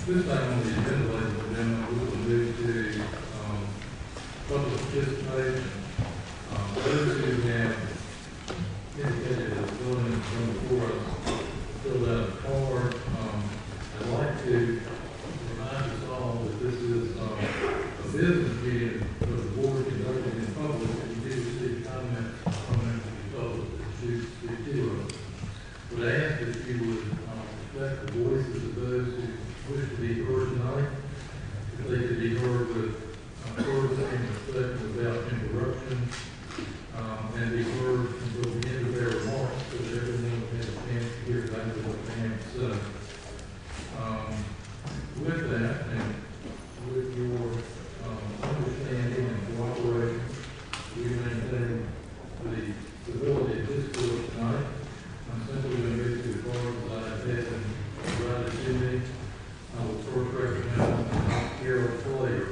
This time on the agenda, ladies and gentlemen, we will move to public participation. Those who have indicated a willingness to come before us, fill out a card. I'd like to remind us all that this is a business meeting of the board conducted in public. If you do receive comments from the public that choose to speak to us, but I ask that you would respect the voices of those who wish to be heard tonight. If they could be heard with courtesy and respect without interruption, and be heard until the end of their remarks so that everyone has a chance to hear exactly what they have to say. With that, and with your understanding and cooperation, we maintain the civility of this court tonight. I'm simply going to get to the cards that I've had and provided to me. I will first recognize Carol Slater.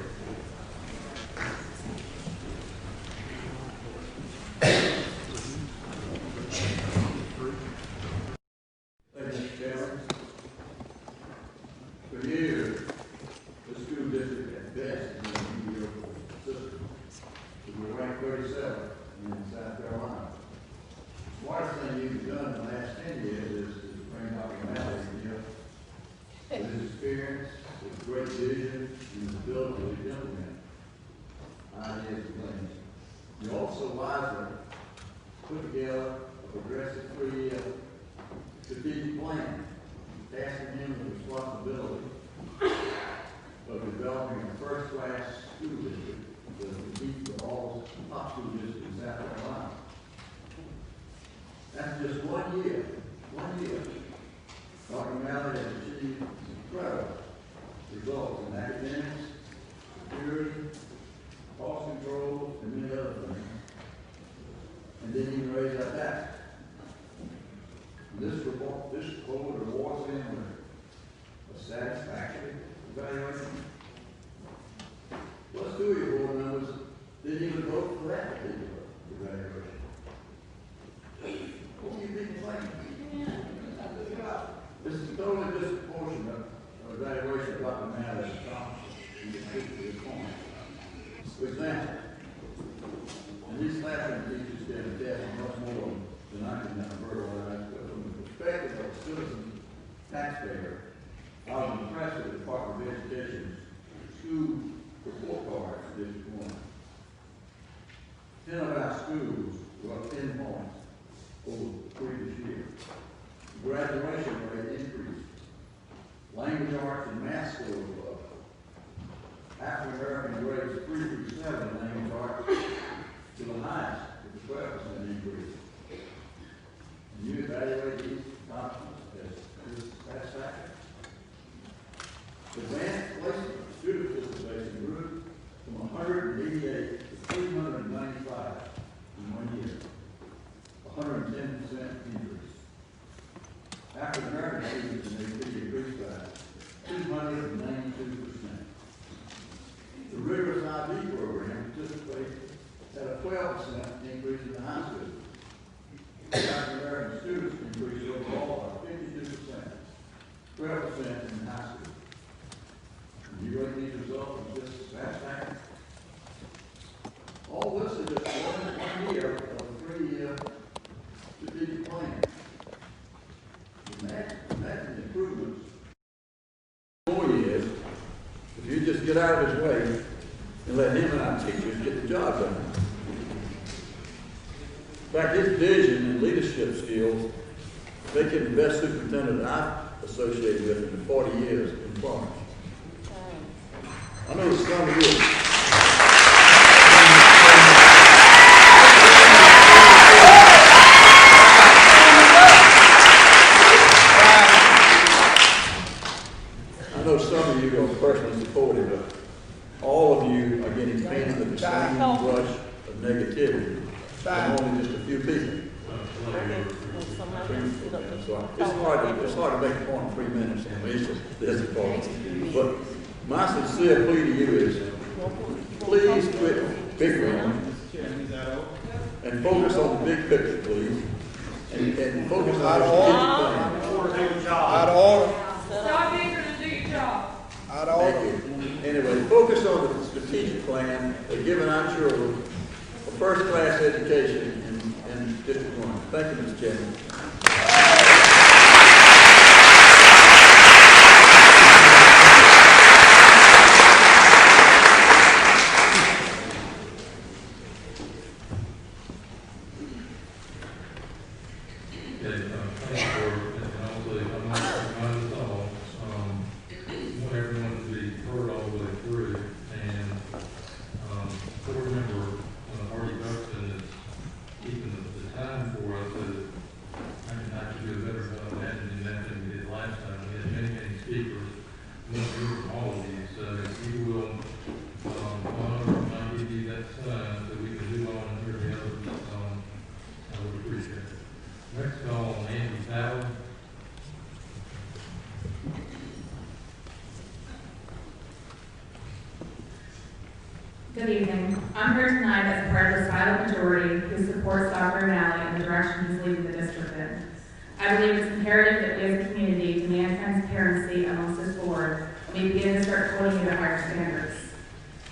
Get out of his way and let him and our teachers get the job done. In fact, his vision and leadership skills make him the best superintendent I've associated with in 40 years in Florence. I know some of you. I know some of you are personally supportive, but all of you are getting painted with the same brush of negativity from only just a few people. So it's hard to make a point in 3 minutes. I mean, it's just this important. But my sincere plea to you is, please quit bickering and focus on the big picture, please, and focus on the strategic plan. Out of order. Stop bickering and do your job. Thank you. Anyway, focus on the strategic plan, giving our children a first-class education in District 1. Thank you, Mr. Chairman. Good evening. I'm here tonight as part of the silent majority who supports Dr. O'Malley in the direction he's leading the district in. I believe it's imperative that we as a community demand transparency amongst this board and we begin to start holding you to higher standards.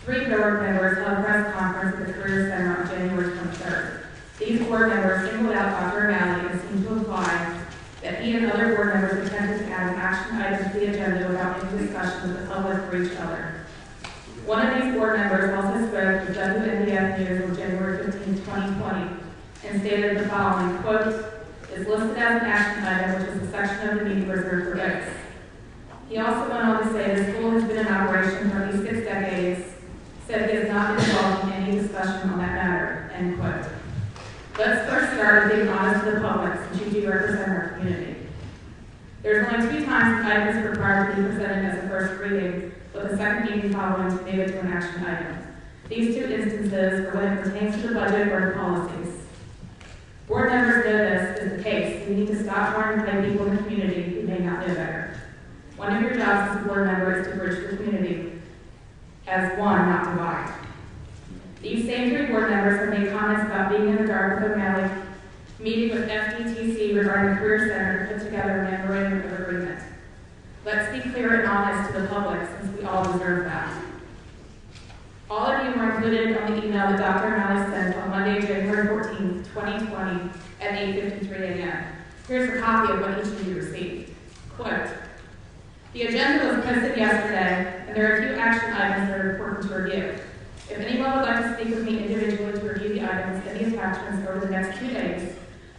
3 board members held a press conference at the Career Center on January 23rd. These board members singled out Dr. O'Malley and seemed to imply that he and other board members attempted to add an action item to the agenda without any discussion with the public for each other. One of these board members also spoke with WNBF News on January 15, 2020, and stated the following, quote, is listed as an action item, which is a section of the meeting reserved for votes. He also went on to say the school has been in operation for at least 6 decades, said he has not been involved in any discussion on that matter, end quote. Let's first start with being honest to the public, since you do represent our community. There's only 2 times the item is required to be presented as a first reading, with the second meeting following to move it to an action item. These 2 instances are when it pertains to the budget or the policies. Board members know this is the case. We need to stop trying to play people in the community who may not know better. One of your jobs as a board member is to bridge the community as one, not divide. These same 3 board members have made comments about being in the dark with O'Malley, meeting with FDTC regarding the Career Center to put together a memorandum of agreement. Let's be clear and honest to the public, since we all deserve that. All of you were included on the email that Dr. O'Malley sent on Monday, January 14, 2020 at 8:53 a.m. Here's a copy of what each of you received. Quote, the agenda was posted yesterday, and there are a few action items that are important to review. If anyone would like to speak with me individually to review the items in the attachments over the next 2 days,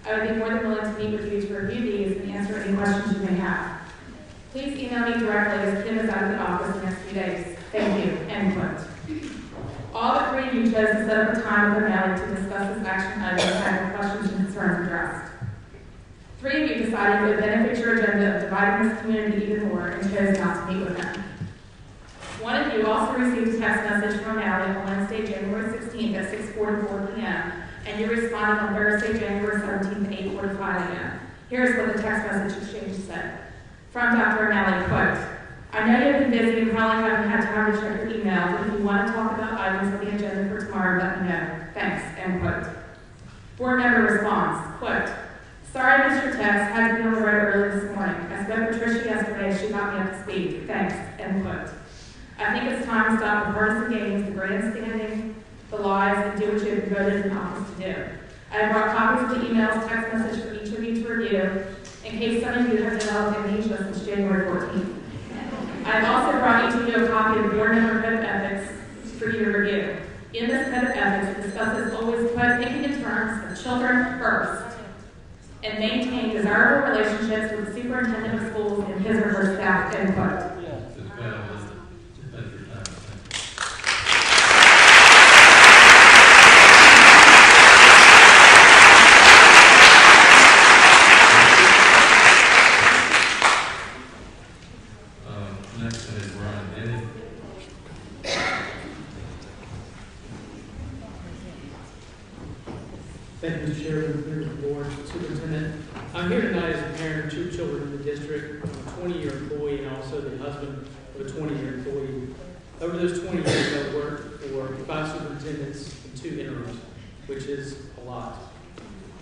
I would be more than willing to meet with you to review these and answer any questions you may have. Please email me directly as Kim is out of the office the next few days. Thank you. End quote. All but 3 of you chose to set up a time with O'Malley to discuss this action item and have your questions and concerns addressed. 3 of you decided it would benefit your agenda of dividing this community even more and chose not to meet with them. 1 of you also received a text message from O'Malley on Wednesday, January 16th at 6:44 p.m. and you responded on Thursday, January 17th at 8:45 a.m. Here's what the text message exchange said. From Dr. O'Malley, quote, I know you've been busy and probably haven't had time to check your email, but if you want to talk about items on the agenda for tomorrow, let me know. Thanks, end quote. Board member responds, quote, sorry I missed your text, had to be on the road early this morning. I spoke with Tricia yesterday, she got me up to speed. Thanks, end quote. I think it's time to stop the partisan games, the grandstanding, the lies, and do what you have been voted in office to do. I have brought copies of the emails, text message for each of you to review, in case some of you have developed amnesia since January 14th. I have also brought each of you a copy of the Board Member Code of Ethics for you to review. In this Code of Ethics, it discusses always thinking in terms of children first and maintain desirable relationships with the superintendent of schools and his or her staff, end quote. Thank you, Mr. Chairman, members of the board, superintendent. I'm here tonight as a parent of 2 children in the district. I'm a 20-year employee and also the husband of a 20-year employee. Over those 20 years, I've worked for 5 superintendents and 2 interims, which is a lot.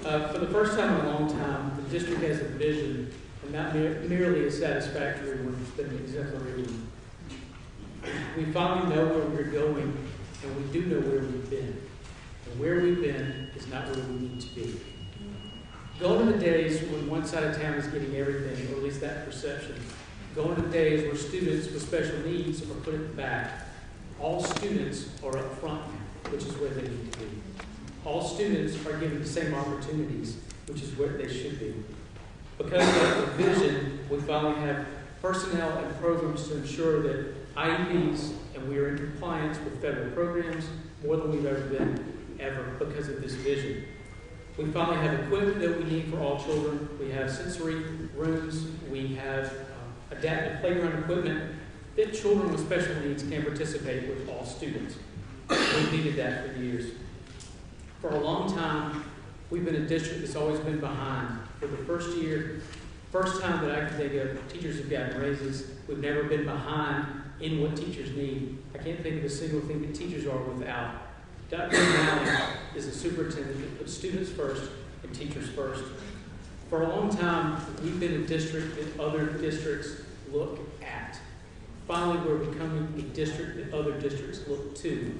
For the first time in a long time, the district has a vision and not merely a satisfactory one. It's been an exemplary one. We finally know where we're going, and we do know where we've been. And where we've been is not where we need to be. Going to the days when one side of town is getting everything, or at least that perception. Going to the days where students with special needs are put at the back. All students are up front now, which is where they need to be. All students are given the same opportunities, which is where they should be. Because of the vision, we finally have personnel and programs to ensure that IEPs, and we are in compliance with federal programs more than we've ever been, because of this vision. We finally have equipment that we need for all children. We have sensory rooms. We have adaptive playground equipment that children with special needs can participate with all students. We've needed that for years. For a long time, we've been a district that's always been behind. For the first time that I can think of, teachers have gotten raises. We've never been behind in what teachers need. I can't think of a single thing that teachers are without. Dr. O'Malley is a superintendent that puts students first and teachers first. For a long time, we've been a district that other districts look at. Finally, we're becoming a district that other districts look to.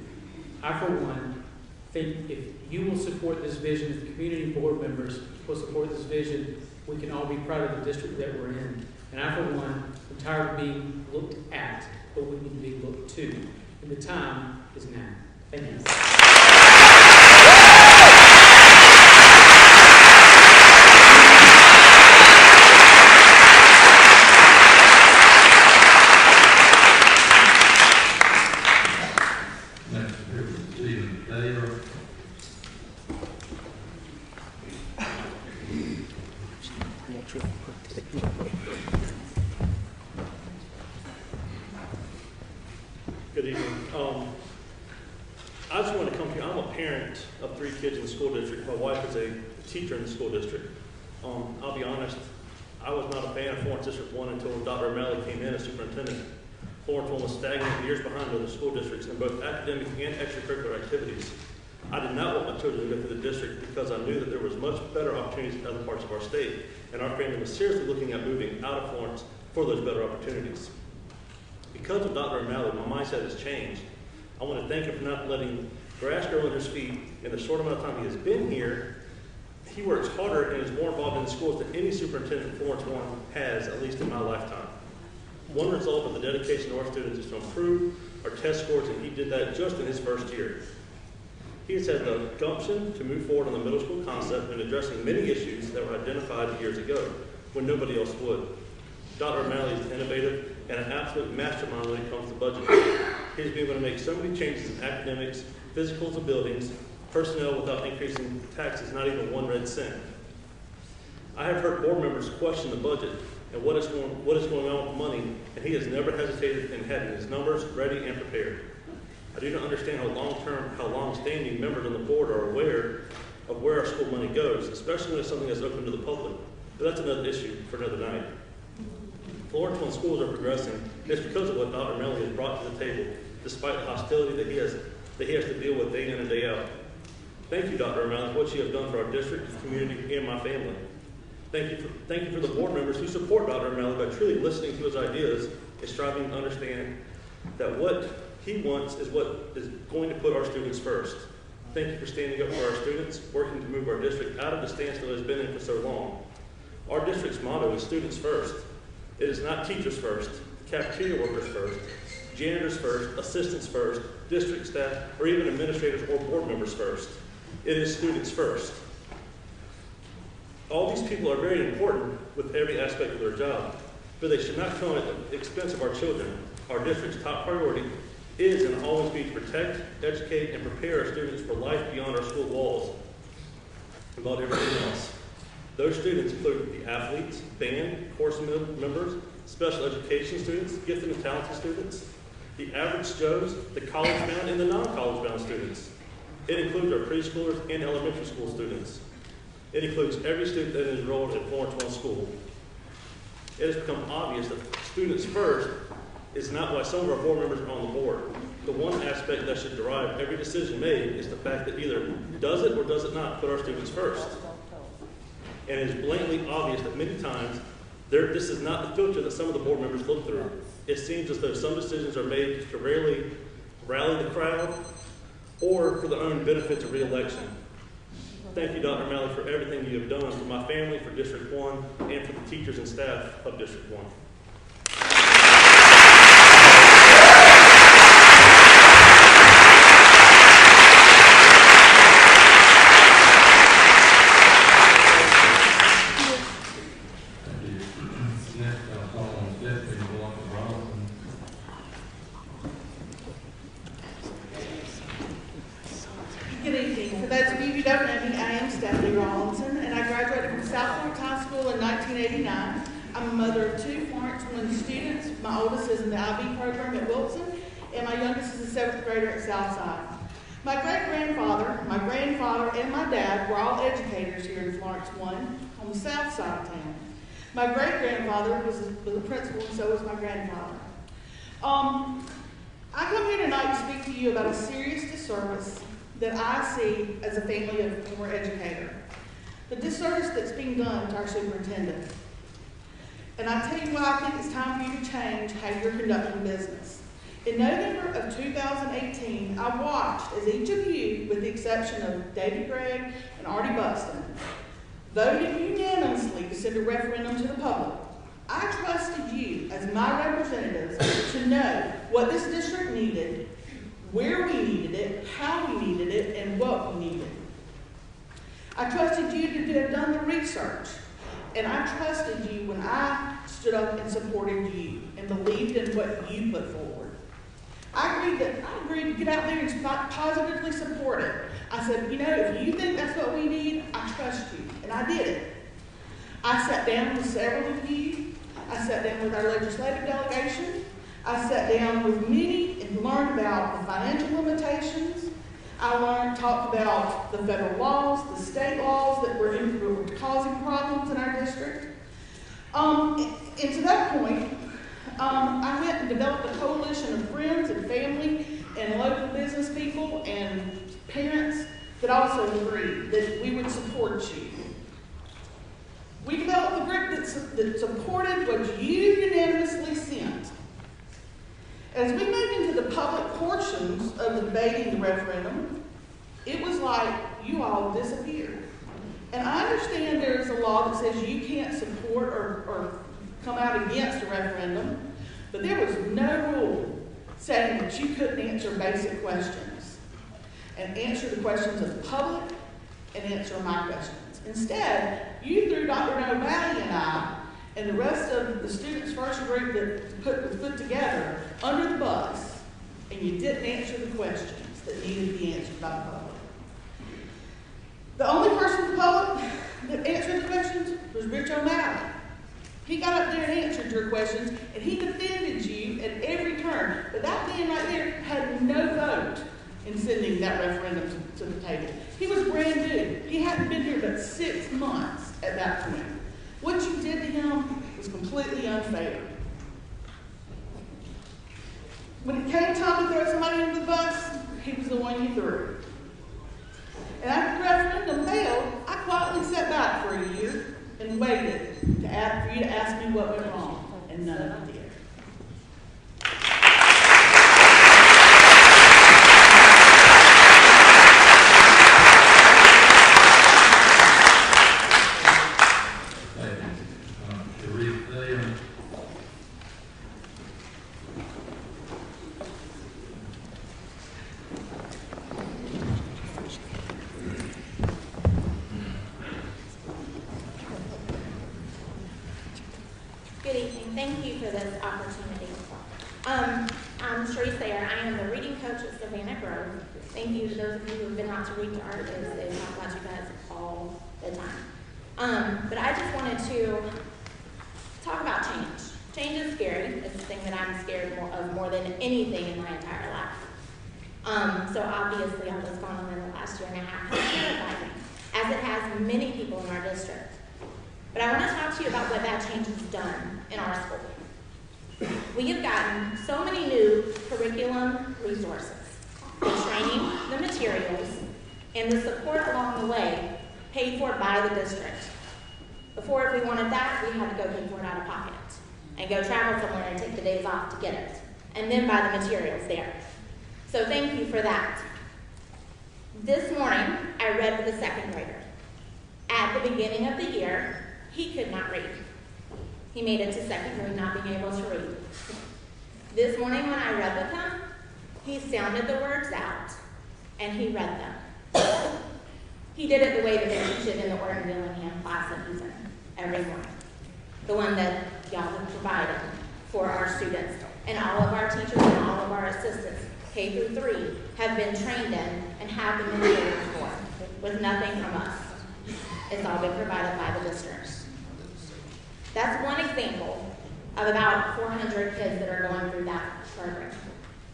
I, for one, think if you will support this vision, if the community board members will support this vision, we can all be proud of the district that we're in. And I, for one, am tired of being looked at, but we need to be looked to. And the time is now. Thank you. Good evening. I just want to come here. I'm a parent of 3 kids in the school district. My wife is a teacher in the school district. I'll be honest, I was not a fan of Florence District 1 until Dr. O'Malley came in as superintendent. Florence 1 was stagnant, years behind other school districts in both academic and extracurricular activities. I did not want my children to go through the district because I knew that there was much better opportunities in other parts of our state, and our family was seriously looking at moving out of Florence for those better opportunities. Because of Dr. O'Malley, my mindset has changed. I want to thank him for not letting grass grow under his feet in the short amount of time he has been here. He works harder and is more involved in the schools than any superintendent Florence 1 has, at least in my lifetime. One result of the dedication of our students is to improve our test scores, and he did that just in his first year. He has had the gumption to move forward on the middle school concept and addressing many issues that were identified years ago when nobody else would. Dr. O'Malley is innovative and an absolute mastermind when it comes to budgeting. He's been able to make so many changes in academics, physicals and buildings, personnel without increasing taxes, not even 1 red cent. I have heard board members question the budget and what is going on with money, and he has never hesitated in having his numbers ready and prepared. I do not understand how long-standing members on the board are aware of where our school money goes, especially when it's something that's open to the public. But that's another issue for another night. Florence 1 schools are progressing, and it's because of what Dr. O'Malley has brought to the table, despite the hostility that he has to deal with day in and day out. Thank you, Dr. O'Malley, for what you have done for our district, community, and my family. Thank you for the board members who support Dr. O'Malley by truly listening to his ideas and striving to understand that what he wants is what is going to put our students first. Thank you for standing up for our students, working to move our district out of the standstill it has been in for so long. Our district's motto is students first. It is not teachers first, cafeteria workers first, janitors first, assistants first, district staff, or even administrators or board members first. It is students first. All these people are very important with every aspect of their job, but they should not come at the expense of our children. Our district's top priority is and always be to protect, educate, and prepare our students for life beyond our school walls. About everything else. Those students include the athletes, band, course members, special education students, gifted and talented students, the average Joes, the college-bound, and the non-college-bound students. It includes our preschoolers and elementary school students. It includes every student that is enrolled at Florence 1 school. It has become obvious that students first is not why some of our board members are on the board. The one aspect that should derive every decision made is the fact that either does it or does it not put our students first. And it is blatantly obvious that many times this is not the filter that some of the board members look through. it seems as though some decisions are made to rally the crowd or for their own benefit of re-election. Thank you, Dr. Malley, for everything you have done for my family, for District 1, and for the teachers and staff of District 1. Good evening. For those of you who don't know me, I am Stephanie Rawlinson, and I graduated from South Florence High School in 1989. I'm a mother of 2 Florence 1 students. My oldest is in the IB program at Wilson, and my youngest is a 7th grader at Southside. My great-grandfather, my grandfather, and my dad were all educators here in Florence 1 on the south side of town. My great-grandfather was a principal, and so was my grandfather. I come here tonight to speak to you about a serious disservice that I see as a family of a former educator. The disservice that's being done to our superintendent. And I tell you why I think it's time for you to change how you're conducting business. In November of 2018, I watched as each of you, with the exception of David Gregg and Artie Buxton, voted unanimously to send a referendum to the public. I trusted you as my representatives to know what this district needed, where we needed it, how we needed it, and what we needed. I trusted you to have done the research, and I trusted you when I stood up and supported you and believed in what you put forward. I agreed to get out there and positively support it. I said, you know, if you think that's what we need, I trust you, and I did it. I sat down with several of you. I sat down with our legislative delegation. I sat down with many and learned about the financial limitations. I talked about the federal laws, the state laws that were causing problems in our district. And to that point, I went and developed a coalition of friends and family and local business people and parents that also agreed that we would support you. We developed a group that supported what you unanimously sent. As we moved into the public portions of the debating the referendum, it was like you all disappeared. And I understand there is a law that says you can't support or come out against a referendum, but there was no rule saying that you couldn't answer basic questions and answer the questions of the public and answer my questions. Instead, you threw Dr. O'Malley and I and the rest of the students' first group that was put together under the bus, and you didn't answer the questions that needed to be answered by the public. The only person in the public that answered the questions was Rich O'Malley. He got up there and answered your questions, and he defended you at every turn. But that man right there had no vote in sending that referendum to the table. He was brand new. He hadn't been here but 6 months at that point. What you did to him was completely unfair. When it came time to throw somebody under the bus, he was the one you threw. And after the referendum failed, I quietly sat back for a year and waited for you to ask me what went wrong, and none of you did. Good evening. Thank you for this opportunity. I'm Sharice Thayer. I am the reading coach at Savannah Grove. Thank you to those of you who have been out to read to art. They talk about you guys all the time. But I just wanted to talk about change. Change is scary. It's the thing that I'm scared of more than anything in my entire life. So obviously all that's gone on in the last year and a half has terrified me, as it has many people in our district. But I want to talk to you about what that change has done in our school. We have gotten so many new curriculum resources, the training, the materials, and the support along the way paid for by the district. Before, if we wanted that, we had to go pay for it out of pocket. and go travel somewhere and take the days off to get it, and then buy the materials there. So thank you for that. This morning, I read with a second grader. At the beginning of the year, he could not read. He made it to second grade not being able to read. This morning when I read with him, he sounded the words out, and he read them. He did it the way that they teach it in the Orton Dillingham class that he's in every morning. The one that y'all have provided for our students. And all of our teachers and all of our assistants, K through 3, have been trained in and have the materials for, with nothing from us. It's all been provided by the districts. That's one example of about 400 kids that are going through that program.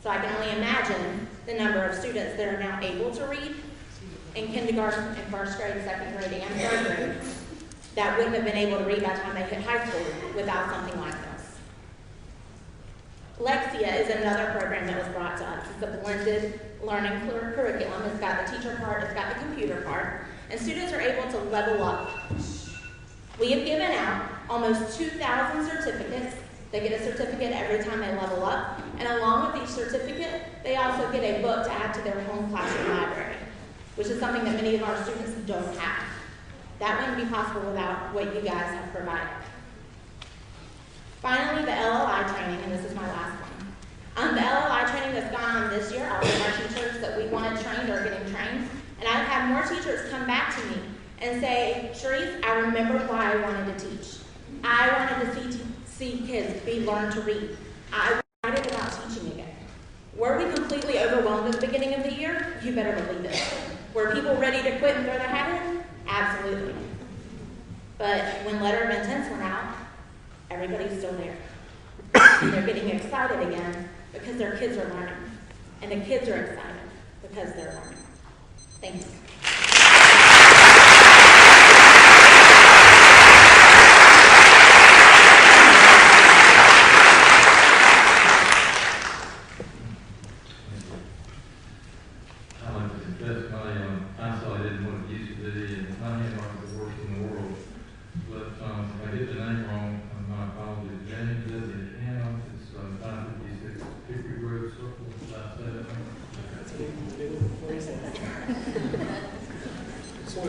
So I can only imagine the number of students that are now able to read in kindergarten and first grade, second grade, and third grade that wouldn't have been able to read by the time they hit high school without something like this. Lexia is another program that was brought to us. It's a blended learning curriculum. It's got the teacher part, it's got the computer part, and students are able to level up. We have given out almost 2,000 certificates. They get a certificate every time they level up, and along with each certificate, they also get a book to add to their home classroom library, which is something that many of our students don't have. That wouldn't be possible without what you guys have provided. Finally, the LLI training, and this is my last one. The LLI training that's gone on this year, all of our teachers that we wanted trained are getting trained, and I've had more teachers come back to me and say, Sharice, I remember why I wanted to teach. I wanted to see kids learn to read. I was excited about teaching again. Were we completely overwhelmed at the beginning of the year? You better believe it. Were people ready to quit and throw their hat in? Absolutely. But when letter of intents went out, everybody's still there. And they're getting excited again because their kids are learning. And the kids are excited because they're learning. Thank you.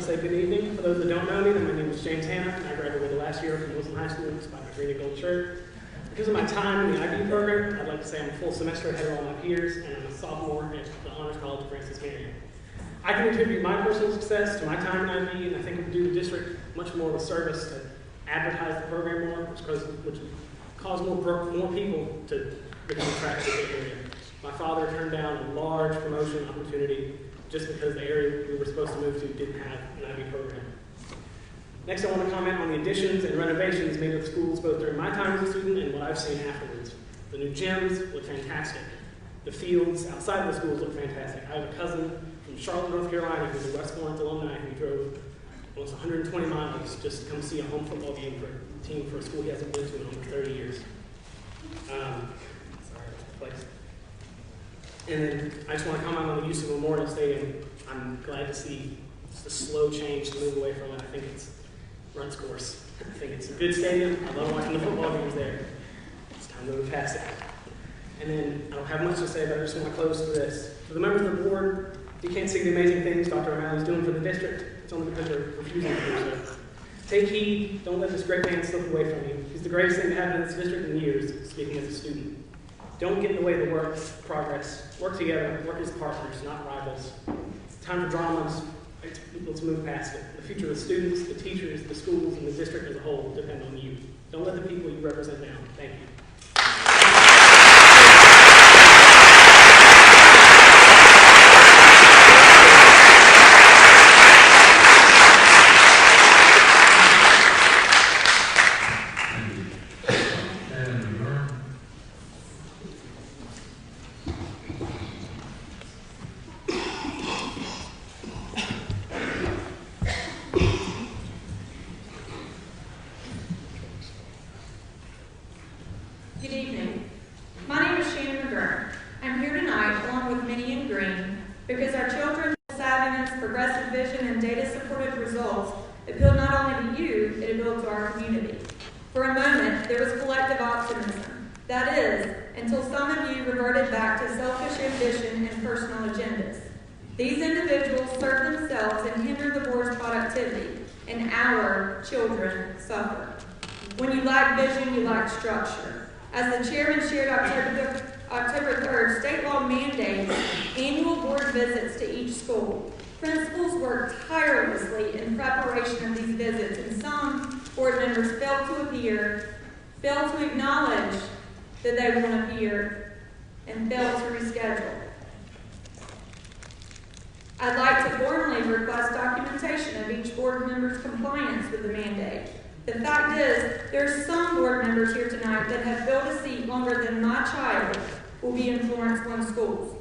Good evening. For those that don't know me, my name is James Hanna. I graduated last year from Wilson High School by my green and gold shirt. Because of my time in the IB program, I'd like to say I'm a full semester ahead of all my peers, and I'm a sophomore at the Honors College of Francis Marion. I can attribute my personal success to my time in IB, and I think it would do the district much more of a service to advertise the program more, which cause more people to become attracted to the area. My father turned down a large promotion opportunity just because the area we were supposed to move to didn't have an IB program. Next, I want to comment on the additions and renovations made to the schools both during my time as a student and what I've seen afterwards. The new gyms look fantastic. The fields outside of the schools look fantastic. I have a cousin from Charlotte, North Carolina, who's a West Florence alumni who drove almost 120 miles just to come see a home football game for a team for a school he hasn't been to in over 30 years. And then I just want to comment on the use of Memorial Stadium. I'm glad to see just a slow change to move away from it. I think it's runs course. I think it's a good stadium. I love watching the football games there. It's time to move past it. And then I don't have much to say, but I just want to close with this. For the members of the board, if you can't see the amazing things Dr. O'Malley's doing for the district, it's only because they're refusing to do so. Take heed. Don't let this great man slip away from you. He's the greatest thing to happen in this district in years, speaking as a student. Don't get in the way of the work, progress. Work together, work as partners, not rivals. It's time for dramas. Let's move past it. The future of the students, the teachers, the schools, and the district as a whole depend on you. Don't let the people you represent down. Thank you. Good evening. My name is Shannon McGurn. I'm here tonight along with Minnie and Green because our children's savviness, progressive vision, and data-supported results appeal not only to you, it appealed to our community. For a moment, there was collective optimism That is, until some of you reverted back to selfish ambition and personal agendas. These individuals serve themselves and hinder the board's productivity, and our children suffer. When you lack vision, you lack structure. As the chairman shared October 3rd, state law mandates annual board visits to each school. Principals work tirelessly in preparation of these visits, and some board members fail to appear, fail to acknowledge that they won't appear, and fail to reschedule. I'd like to formally request documentation of each board member's compliance with the mandate. The fact is, there are some board members here tonight that have filled a seat longer than my child will be in Florence One schools.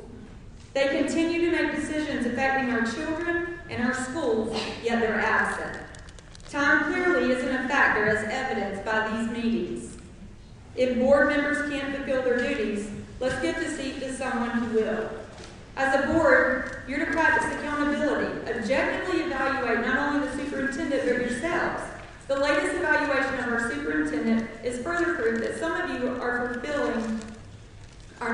They continue to make decisions affecting our children and our schools, yet they're absent. Time clearly isn't a factor as evidenced by these meetings. If board members can't fulfill their duties, let's give the seat to someone who will. As a board, you're to practice accountability, objectively evaluate not only the superintendent but yourselves. The latest evaluation of our superintendent is further proof that some of you are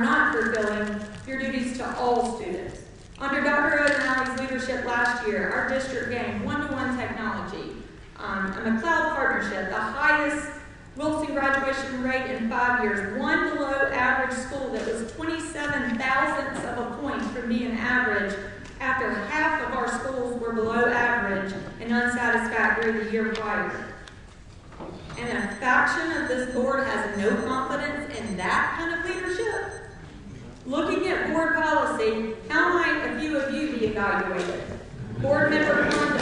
not fulfilling your duties to all students. Under Dr. O'Malley's leadership last year, our district gained one-to-one technology, a McLeod partnership, the highest Wilson graduation rate in 5 years, one below average school that was 27 thousandths of a point from being average after half of our schools were below average and unsatisfactory the year prior. And a faction of this board has no confidence in that kind of leadership? Looking at board policy, how might a few of you be evaluated? Board member conduct.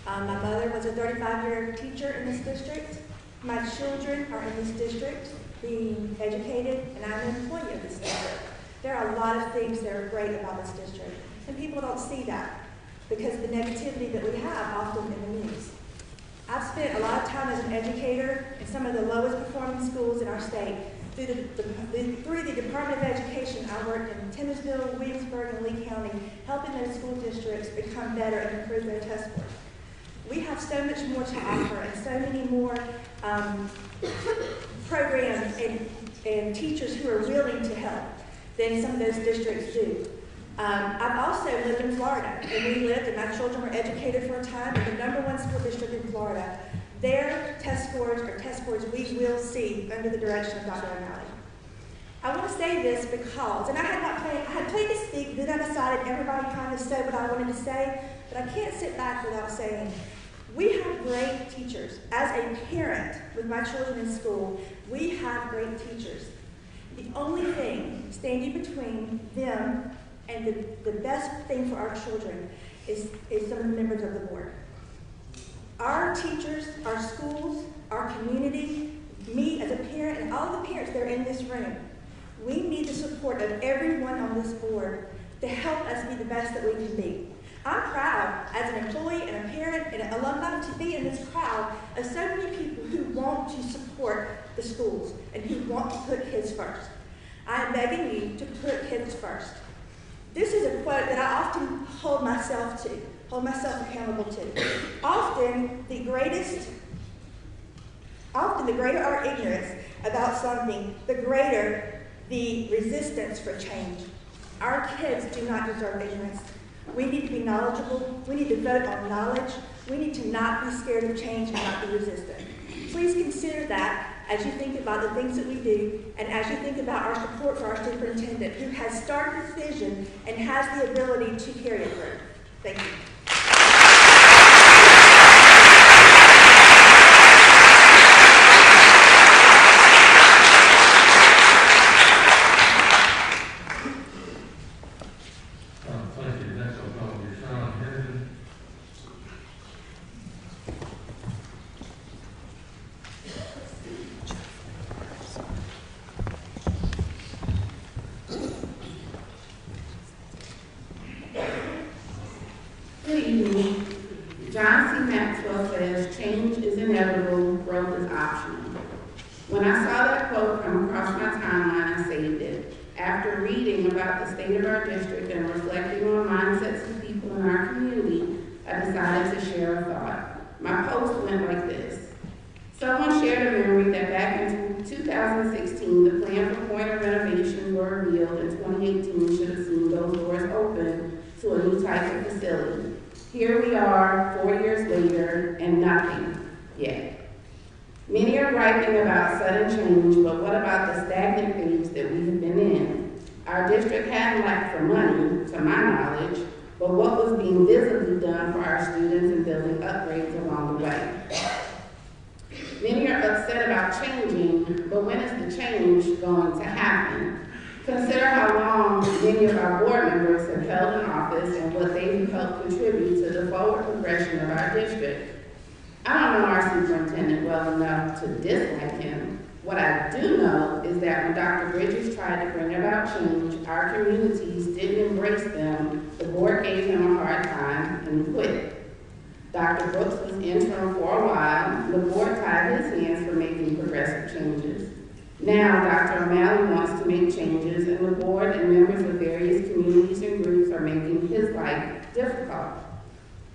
My mother was a 35-year teacher in this district. My children are in this district being educated, and I'm an employee of this district. There are a lot of things that are great about this district, and people don't see that because of the negativity that we have often in the news. I've spent a lot of time as an educator in some of the lowest performing schools in our state. Through the Department of Education, I worked in Tennessville, Williamsburg, and Lee County, helping those school districts become better and improve their test scores. We have so much more to offer and so many more programs and teachers who are willing to help than some of those districts do. I've also lived in Florida, and we lived, and my children were educated for a time in the #1 school district in Florida. Their test scores are test scores we will see under the direction of Dr. O'Malley. I want to say this because, and I had planned to speak, then I decided everybody kind of said what I wanted to say, but I can't sit back without saying, we have great teachers. As a parent with my children in school, we have great teachers. The only thing standing between them and the best thing for our children is some of the members of the board. Our teachers, our schools, our community, me as a parent, and all the parents that are in this room, we need the support of everyone on this board to help us be the best that we can be. I'm proud, as an employee and a parent and an alumni, to be in this crowd of so many people who want to support the schools and who want to put kids first. I am begging you to put kids first. This is a quote that I often hold myself accountable to. Often the greater our ignorance about something, the greater the resistance for change. Our kids do not deserve ignorance. We need to be knowledgeable. We need to vote on knowledge. We need to not be scared of change and not be resistant. Please consider that as you think about the things that we do and as you think about our support for our superintendent who has started this vision and has the ability to carry it through. Thank you. After reading about the state of our district and reflecting on mindsets of people in our community, I decided to share a thought. My post went like this. Someone shared a memory that back in 2016, the plan for pointer renovations were revealed, and 2018 should have seen those doors open to a new type of facility. Here we are, 4 years later, and nothing yet. Many are griping about sudden change, but what about the stagnant phase that we have been in? Our district hadn't lacked for money, to my knowledge, but what was being visibly done for our students and building upgrades along the way? Many are upset about changing, but when is the change going to happen? Consider how long many of our board members have held in office and what they have helped contribute to the forward progression of our district. I don't know our superintendent well enough to dislike him. What I do know is that when Dr. Bridges tried to bring about change, our communities didn't embrace them. The board gave him a hard time and quit. Dr. Brooks was interim for a while. The board tied his hands for making progressive changes. Now, Dr. O'Malley wants to make changes, and the board and members of various communities and groups are making his life difficult.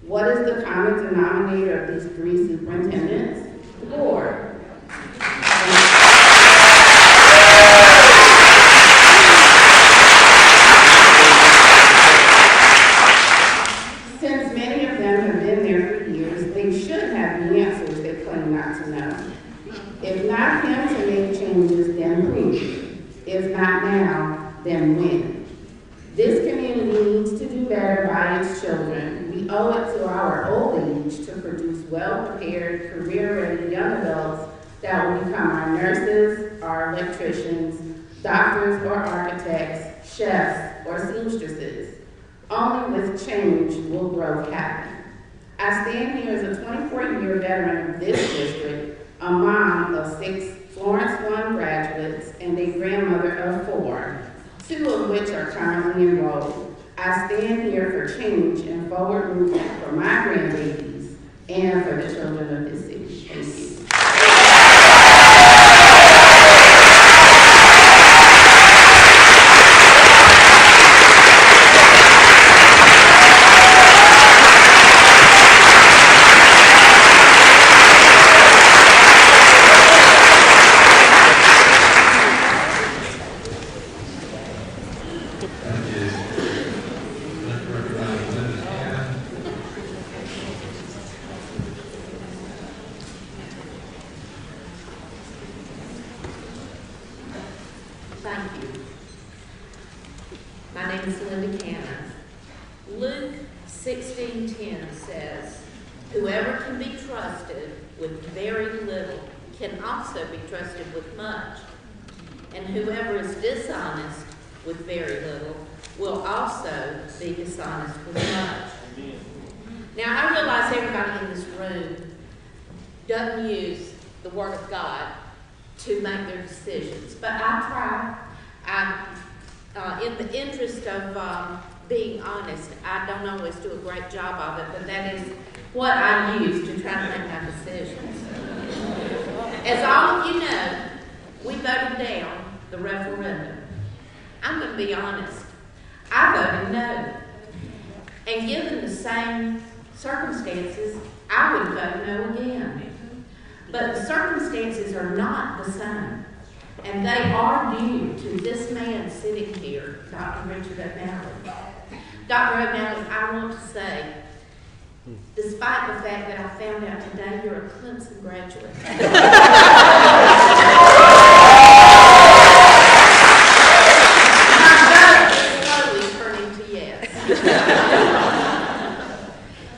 What is the common denominator of these three superintendents? The board. Since many of them have been there for years, they should have the answers they claim not to know. If not him to make changes, then who? If not now, then when? This community needs to do better by its children. We owe it to our old age to produce well-prepared, career-ready young adults that will become our nurses, our electricians, doctors or architects, chefs or seamstresses. Only with change will growth happen. I stand here as a 24-year veteran of this district, a mom of 6 Florence 1 graduates, and a grandmother of 4, 2 of which are currently enrolled. I stand here for change and forward movement for my grandbabies and for the children of this city. Thank you. Thank you. My name is Linda Cannon. Luke 16:10 says, "Whoever can be trusted with very little can also be trusted with much. And whoever is dishonest with very little will also be dishonest with much." Now, I realize everybody in this room doesn't use the Word of God to make their decisions, but I try. In the interest of being honest, I don't always do a great job of it, but that is what I use to try to make my decisions. As all of you know, we voted down the referendum. I'm going to be honest. I voted no. And given the same circumstances, I would vote no again. But the circumstances are not the same. And they are due to this man sitting here, Dr. Richard O'Malley. Dr. O'Malley, I want to say, despite the fact that I found out today you're a Clemson graduate. My vote is slowly turning to yes.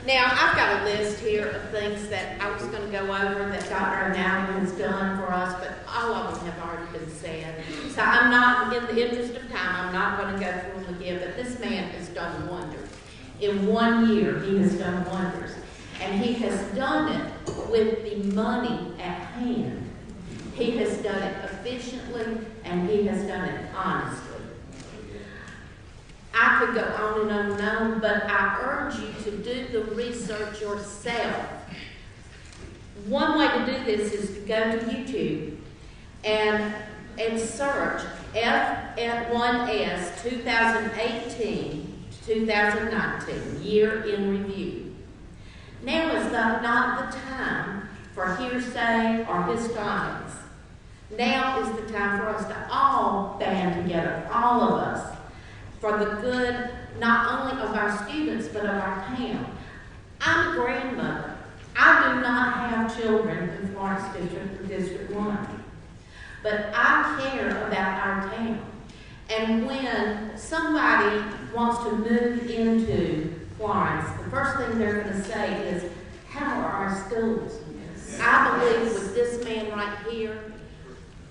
Now, I've got a list here of things that I was going to go over that Dr. O'Malley has done for us, but all of them have already been said. So I'm not, in the interest of time, I'm not going to go through them again, but this man has done wonders. In 1 year, he has done wonders. And he has done it with the money at hand. He has done it efficiently, and he has done it honestly. I could go on and on and on, but I urge you to do the research yourself. One way to do this is to go to YouTube and search F1S 2018 to 2019, year in review. Now is not the time for hearsay or histrionics. Now is the time for us to all band together, all of us, for the good not only of our students but of our town. I'm a grandmother. I do not have children in Florence District or District 1, but I care about our town. And when somebody wants to move into Florence, the first thing they're going to say is, how are our schools? I believe with this man right here,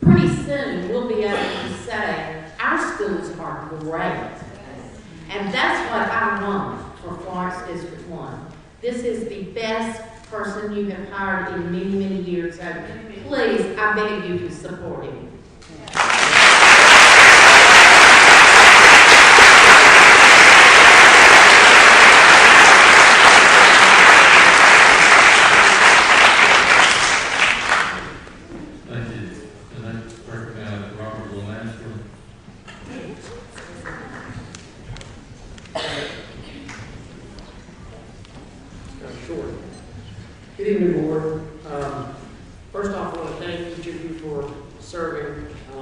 pretty soon we'll be able to say, our schools are great. And that's what I want for Florence District 1. This is the best person you have hired in many, many years. So please, I beg you to support him. Thank you. And I recognize Robert Lemaster. Sure. Good evening, Board. First off, I want to thank each of you for serving. I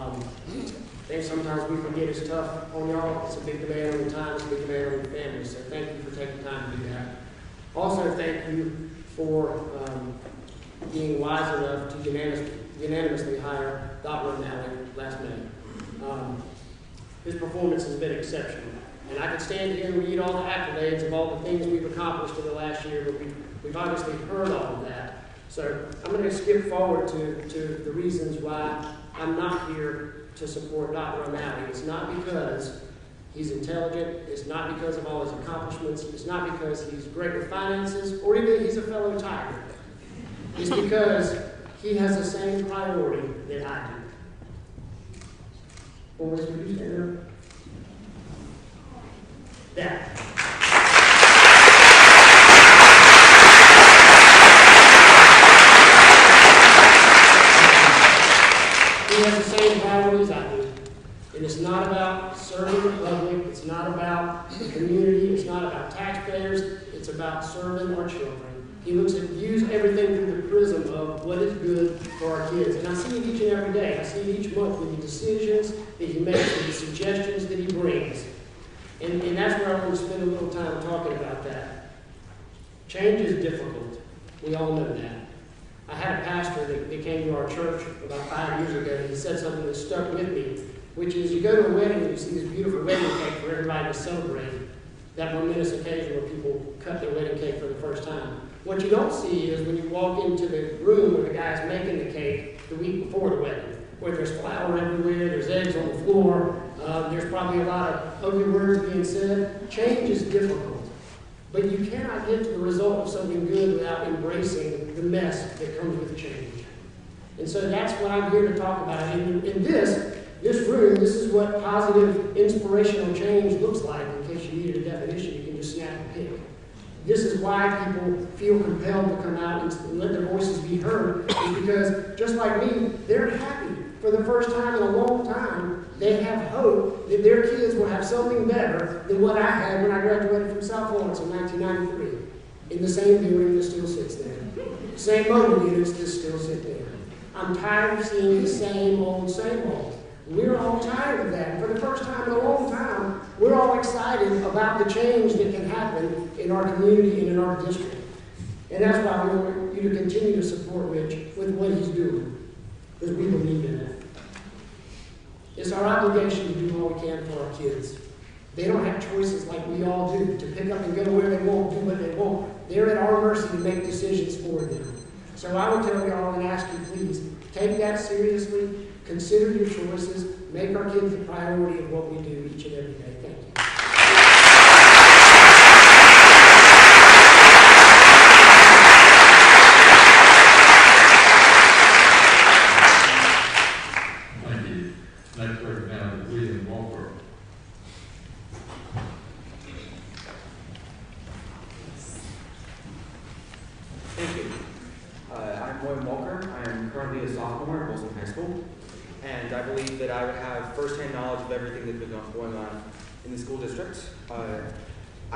think sometimes we forget it's tough on y'all. It's a big demand on your time, it's a big demand on your family. So thank you for taking time to do that. Also, thank you for being wise enough to unanimously hire Dr. O'Malley last May. His performance has been exceptional. And I could stand here and read all the accolades of all the things we've accomplished in the last year, but we've obviously heard all of that. So I'm going to skip forward to the reasons why I'm not here to support Dr. O'Malley. It's not because he's intelligent. It's not because of all his accomplishments. It's not because he's great with finances or even he's a fellow Tiger. It's because he has the same priority that I do. Boys, would you stand there? That. He has the same priorities I do. And it's not about serving the public, it's not about the community, it's not about taxpayers, it's about serving our children. He views everything through the prism of what is good for our kids. And I see it each and every day. I see it each month with the decisions that he makes and the suggestions that he brings. And that's where I want to spend a little time talking about that. Change is difficult. We all know that. I had a pastor that came to our church about 5 years ago, and he said something that stuck with me, which is you go to a wedding and you see this beautiful wedding cake for everybody to celebrate, that momentous occasion where people cut their wedding cake for the first time. What you don't see is when you walk into the room where the guy's making the cake the week before the wedding, where there's flour everywhere, there's eggs on the floor, there's probably a lot of ugly words being said. Change is difficult, but you cannot get to the result of something good without embracing the mess that comes with change. And so that's what I'm here to talk about. And in this room, this is what positive, inspirational change looks like. In case you needed a definition, you can just snap and pick. This is why people feel compelled to come out and let their voices be heard, is because, just like me, they're happy. For the first time in a long time, they have hope that their kids will have something better than what I had when I graduated from South Florence in 1993, in the same building that still sits there. Same mobile units that still sit there. I'm tired of seeing the same old, same old. We're all tired of that. For the first time in a long time, we're all excited about the change that can happen in our community and in our district. And that's why we want you to continue to support Rich with what he's doing, because we believe in that. It's our obligation to do all we can for our kids. They don't have choices like we all do, to pick up and go where they want, do what they want. They're at our mercy to make decisions for them. So I would tell y'all and ask you, please, take that seriously. Consider your choices. Make our kids the priority of what we do each and every day. Thank you. Thank you. Next person now is William Walker. Thank you. I'm William Walker. I am currently a sophomore at Wilson High School. and I believe that I would have firsthand knowledge of everything that's been going on in the school district. I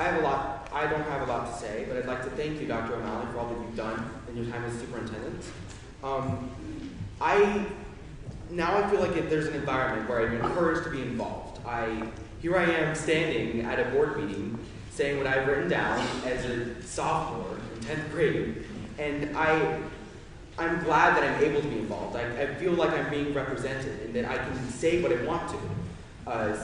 don't have a lot to say, but I'd like to thank you, Dr. O'Malley, for all that you've done in your time as superintendent. Now I feel like there's an environment where I'm encouraged to be involved. Here I am standing at a board meeting saying what I've written down as a sophomore in 10th grade, and I'm glad that I'm able to be involved. I feel like I'm being represented and that I can say what I want to.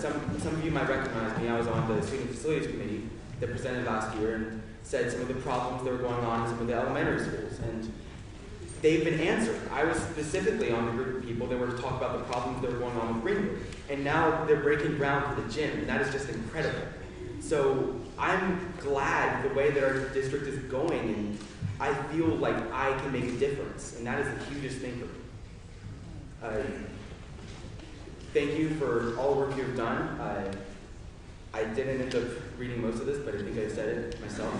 Some of you might recognize me. I was on the Student Facilities Committee that presented last year and said some of the problems that were going on in some of the elementary schools, and they've been answered. I was specifically on the group of people that were to talk about the problems that were going on with Greenwood, and now they're breaking ground for the gym, and that is just incredible. So I'm glad the way that our district is going, and I feel like I can make a difference, and that is the hugest thing for me. Thank you for all the work you've done. I didn't end up reading most of this, but I think I said it myself.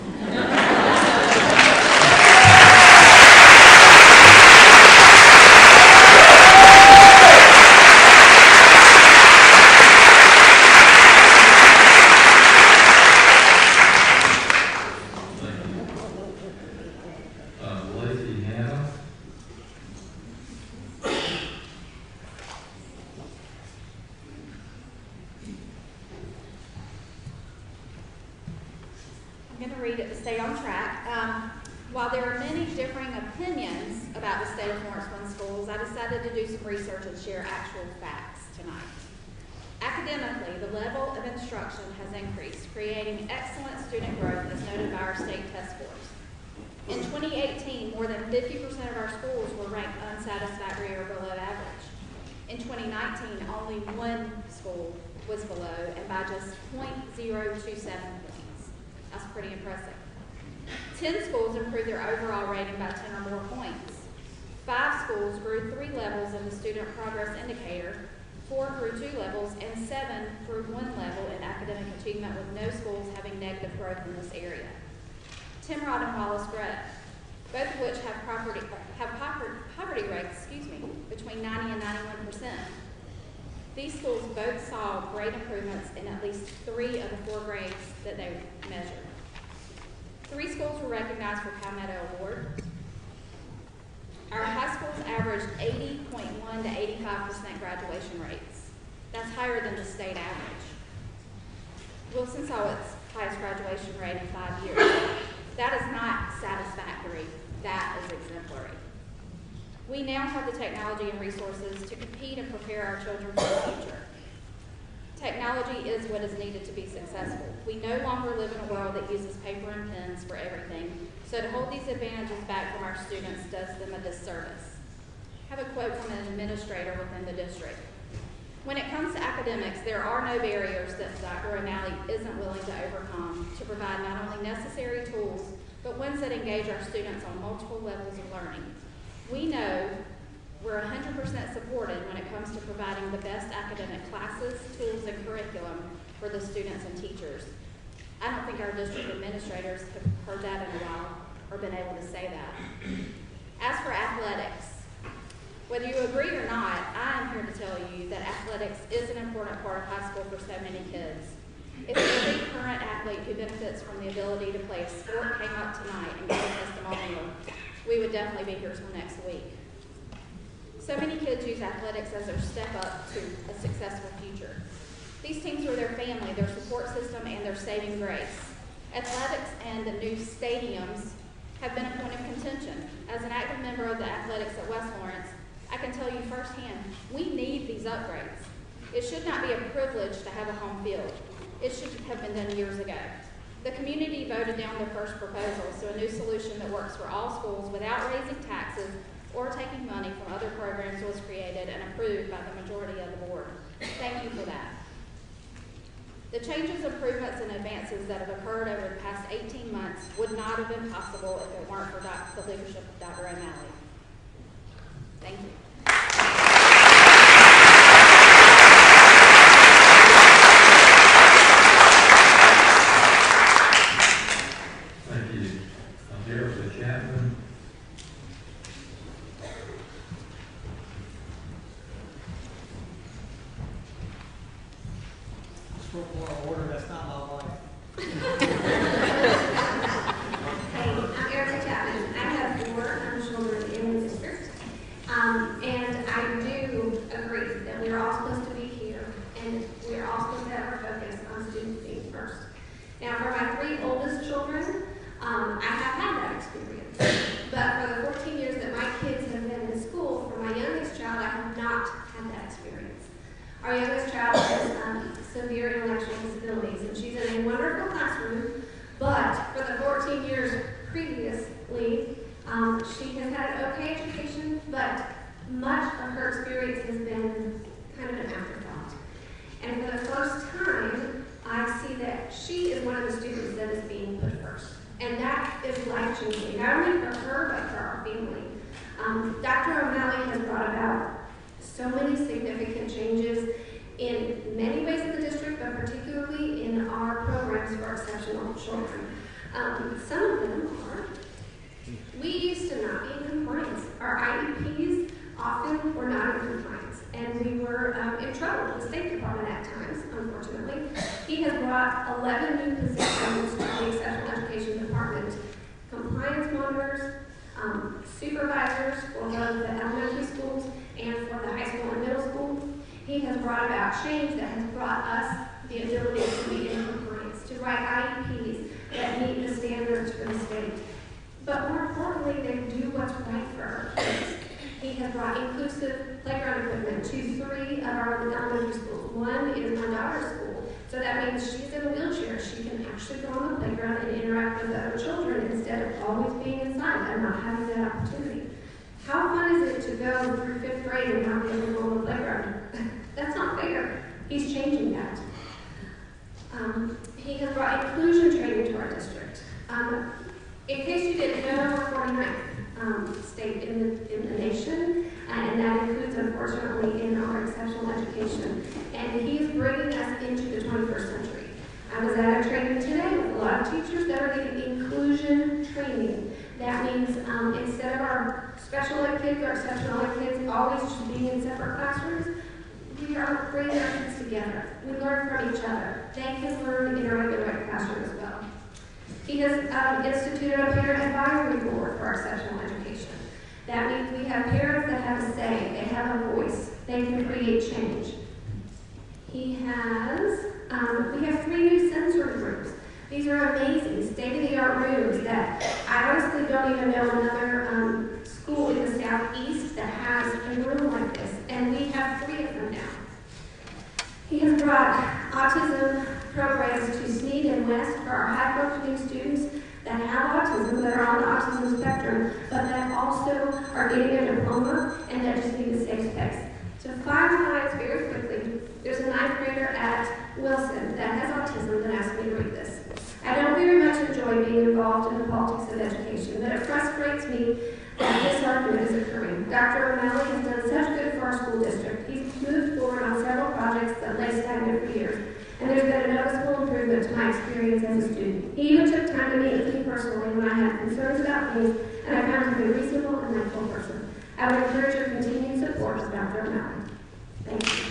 I'm going to read it to stay on track. While there are many differing opinions about the state of Lawrence One schools, I decided to do some research and share actual facts tonight. Academically, the level of instruction has increased, creating excellent student growth as noted by our state test scores. In 2018, more than 50% of our schools were ranked unsatisfactory or below average. In 2019, only one school was below, and by just 0.027 points. That's pretty impressive. 10 schools improved their overall rating by 10 or more points. 5 schools grew 3 levels in the student progress indicator, 4 grew 2 levels, and 7 grew 1 level in academic achievement, with no schools having negative growth in this area. Timrod and Wallace Grove, both of which have poverty rates, between 90 and 91%. These schools both saw great improvements in at least 3 of the 4 grades that they measured. 3 schools were recognized for Palmetto Award. Our high schools averaged 80.1 to 85% graduation rates. That's higher than the state average. Wilson saw its highest graduation rate in 5 years. That is not satisfactory. That is exemplary. We now have the technology and resources to compete and prepare our children for the future. Technology is what is needed to be successful. We no longer live in a world that uses paper and pens for everything, so to hold these advantages back from our students does them a disservice. I have a quote from an administrator within the district. When it comes to academics, there are no barriers that Dr. O'Malley isn't willing to overcome to provide not only necessary tools, but ones that engage our students on multiple levels of learning. We know we're 100% supported when it comes to providing the best academic classes, tools, and curriculum for the students and teachers. I don't think our district administrators have heard that in a while or been able to say that. As for athletics, whether you agree or not, I am here to tell you that athletics is an important part of high school for so many kids. If every current athlete who benefits from the ability to play a sport came up tonight and gave a testimonial, we would definitely be here till next week. So many kids use athletics as their step up to a successful future. These teams are their family, their support system, and their saving grace. Athletics and the new stadiums have been a point of contention. As an active member of the athletics at West Lawrence, I can tell you firsthand, we need these upgrades. It should not be a privilege to have a home field. It should have been done years ago. The community voted down their first proposal, so a new solution that works for all schools without raising taxes or taking money from other programs was created and approved by the majority of the board. Thank you for that. The changes, improvements, and advances that have occurred over the past 18 months would not have been possible if it weren't for the leadership of Dr. O'Malley. Thank you. Thank you. Here for the chaplain. more order, that's not my wife. Hey, I'm Erica Chapman. I have 4 children in the district. And I do agree that we're all supposed to be here, and we're all supposed to have our focus on students being first. Now, for my 3 oldest children, I have had that experience. But for the 14 years that my kids have been in school, for my youngest child, I have not had that experience. Our youngest child has severe intellectual disabilities, and she's in a wonderful classroom, but for the 14 years previously, she has had an okay education, but much of her experience has been kind of an afterthought. And for the first time, I see that she is one of the students that is being put first. And that is life-changing, not only for her, but for our family. Dr. O'Malley has brought about so many significant changes in many ways in the district, but particularly in our programs for exceptional children. Some of them are, we used to not be in compliance. Our IEPs often were not in compliance, and we were in trouble with the State Department at times, unfortunately. He has brought 11 new positions to the Exceptional Education Department: compliance monitors, supervisors for both the elementary schools and for the high school and middle school. He has brought about change that has brought us the ability to be in compliance, to write IEPs that meet the standards for the state. But more importantly, they do what's right for our kids. He has brought inclusive playground equipment to 3 of our elementary schools. 1 is my daughter's school, so that means she's in a wheelchair. She can actually go on the playground and interact with other children instead of always being inside and not having that opportunity. How fun is it to go through 5th grade and not be able to go on the playground? That's not fair. He's changing that. He has brought inclusion training to our district. In case you didn't know, we're 49th state in the nation, and that includes, unfortunately, in our exceptional education. And he is bringing us into the 21st century. I was at a training today with a lot of teachers that are getting inclusion training. That means instead of our special ed kids or exceptional ed kids always just being in separate classrooms, we are bringing our kids together. We learn from each other. They can learn in a regular ed classroom as well. He has instituted a parent advisory board for our exceptional education. That means we have parents that have a say, they have a voice, they can create change. We have 3 new sensory rooms. These are amazing, state-of-the-art rooms that I honestly don't even know another school in the Southeast that has a room like this, and we have 3 of them now. He has brought autism programs to Sneed and West for our high-functioning students that have autism, that are on the autism spectrum, but that also are getting a diploma and that just need a safe space. To finalize very quickly, there's a 9th grader at Wilson that has autism that asked me to read this. I don't very much enjoy being involved in the politics of education, but it frustrates me that this argument is occurring. Dr. O'Malley has done such good for our school district. He's moved forward on several projects that lay stagnant for years, and there's been a noticeable improvement to my experience as a student. He even took time to meet with me personally when I had concerns about things, and I found him a reasonable and mindful person. I would encourage your continued support of Dr. O'Malley. Thank you.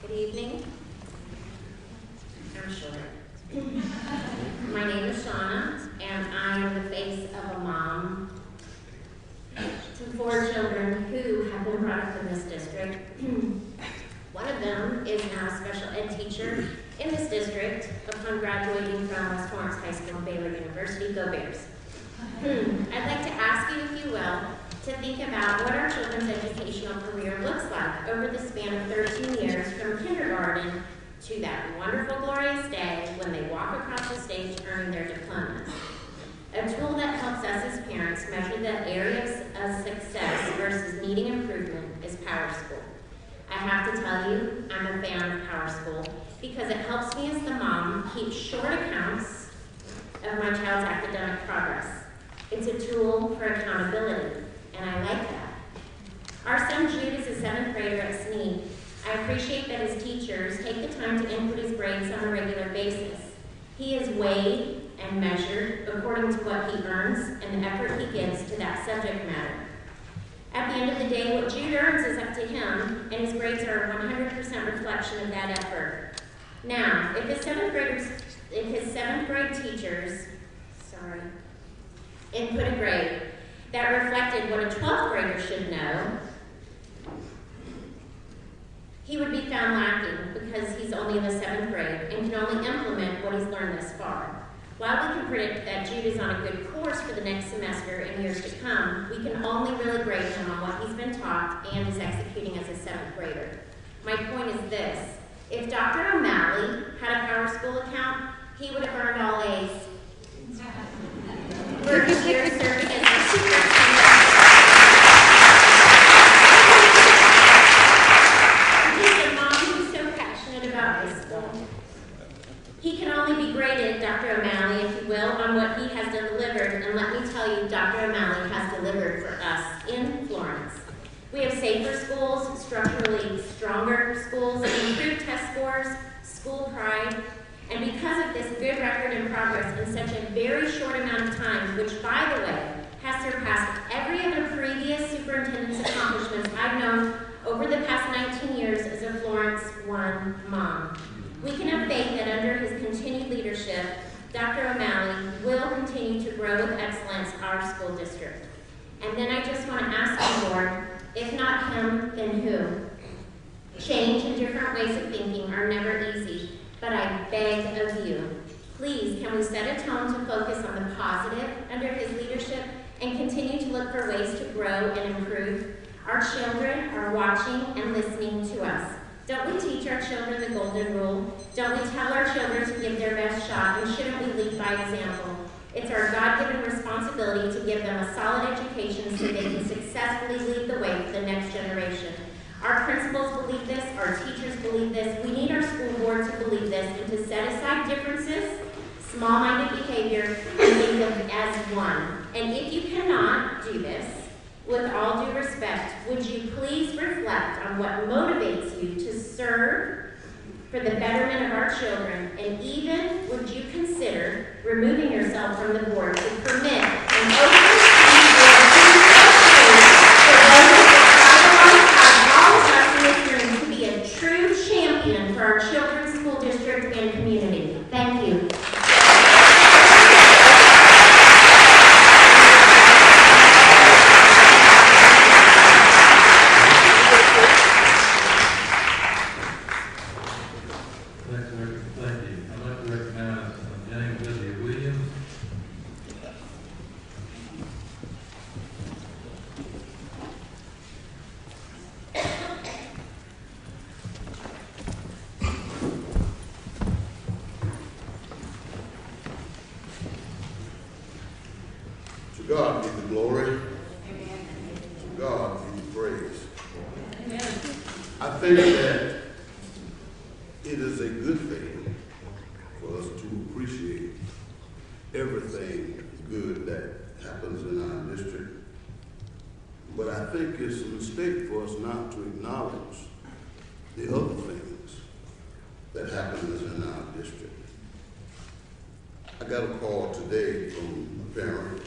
Good evening. I'm short. My name is Shauna, and I am the face of a mom to 4 children who have been brought up in this district. One of them is now a special ed teacher in this district upon graduating from West Florence High School and Baylor University. Go Bears. I'd like to ask you, if you will, to think about what our children's educational career looks like over the span of 13 years from kindergarten to that wonderful, glorious day when they walk across the stage earning their diplomas. A tool that helps us as parents measure the areas of success for versus needing improvement is Power School. I have to tell you, I'm a fan of Power School because it helps me as the mom keep short accounts of my child's academic progress. It's a tool for accountability, and I like that. Our son Jude is a 7th grader at Sneed. I appreciate that his teachers take the time to input his grades on a regular basis. He is weighed and measured according to what he earns and the effort he gives to that subject matter. At the end of the day, what Jude earns is up to him, and his grades are a 100% reflection of that effort. Now, if his 7th grade teachers, input a grade that reflected what a 12th grader should know, he would be found lacking because he's only in the 7th grade and can only implement what he's learned thus far. While we can predict that Jude is on a good course for the next semester and years to come, we can only really grade him on what he's been taught and is executing as a 7th grader. My point is this: if Dr. O'Malley had a Power School account, he would have earned all A's for his years serving as a superintendent. He's a mom who's so passionate about this school. He can only be graded, Dr. O'Malley, if you will, on what he has delivered, and let me tell you, Dr. O'Malley has delivered for us in Florence. We have safer schools, structurally stronger schools, improved test scores, school pride, and because of this good record and progress in such a very short amount of time, which, by the way, has surpassed every other previous superintendent's accomplishments I've known over the past 19 years as a Florence 1 mom. We can have faith that under his continued leadership, Dr. O'Malley will continue to grow with excellence our school district. And then I just want to ask the board, if not him, then who? Change and different ways of thinking are never easy, but I beg of you, please, can we set a tone to focus on the positive under his leadership and continue to look for ways to grow and improve? Our children are watching and listening to us. Don't we teach our children the golden rule? Don't we tell our children to give their best shot, and shouldn't we lead by example? It's our God-given responsibility to give them a solid education so they can successfully lead the way for the next generation. Our principals believe this, our teachers believe this, we need our school board to believe this, and to set aside differences, small-minded behavior, and think of it as one. And if you cannot do this, with all due respect, would you please reflect on what motivates you to serve for the betterment of our children, and even would you consider removing yourself from the board to permit an open school board for those of us in this room to be a true champion for our children's school district and community? Thank you. To God be the glory. To God be the praise. I think that it is a good thing for us to appreciate everything good that happens in our district. But I think it's a mistake for us not to acknowledge the other things that happens in our district. I got a call today from a parent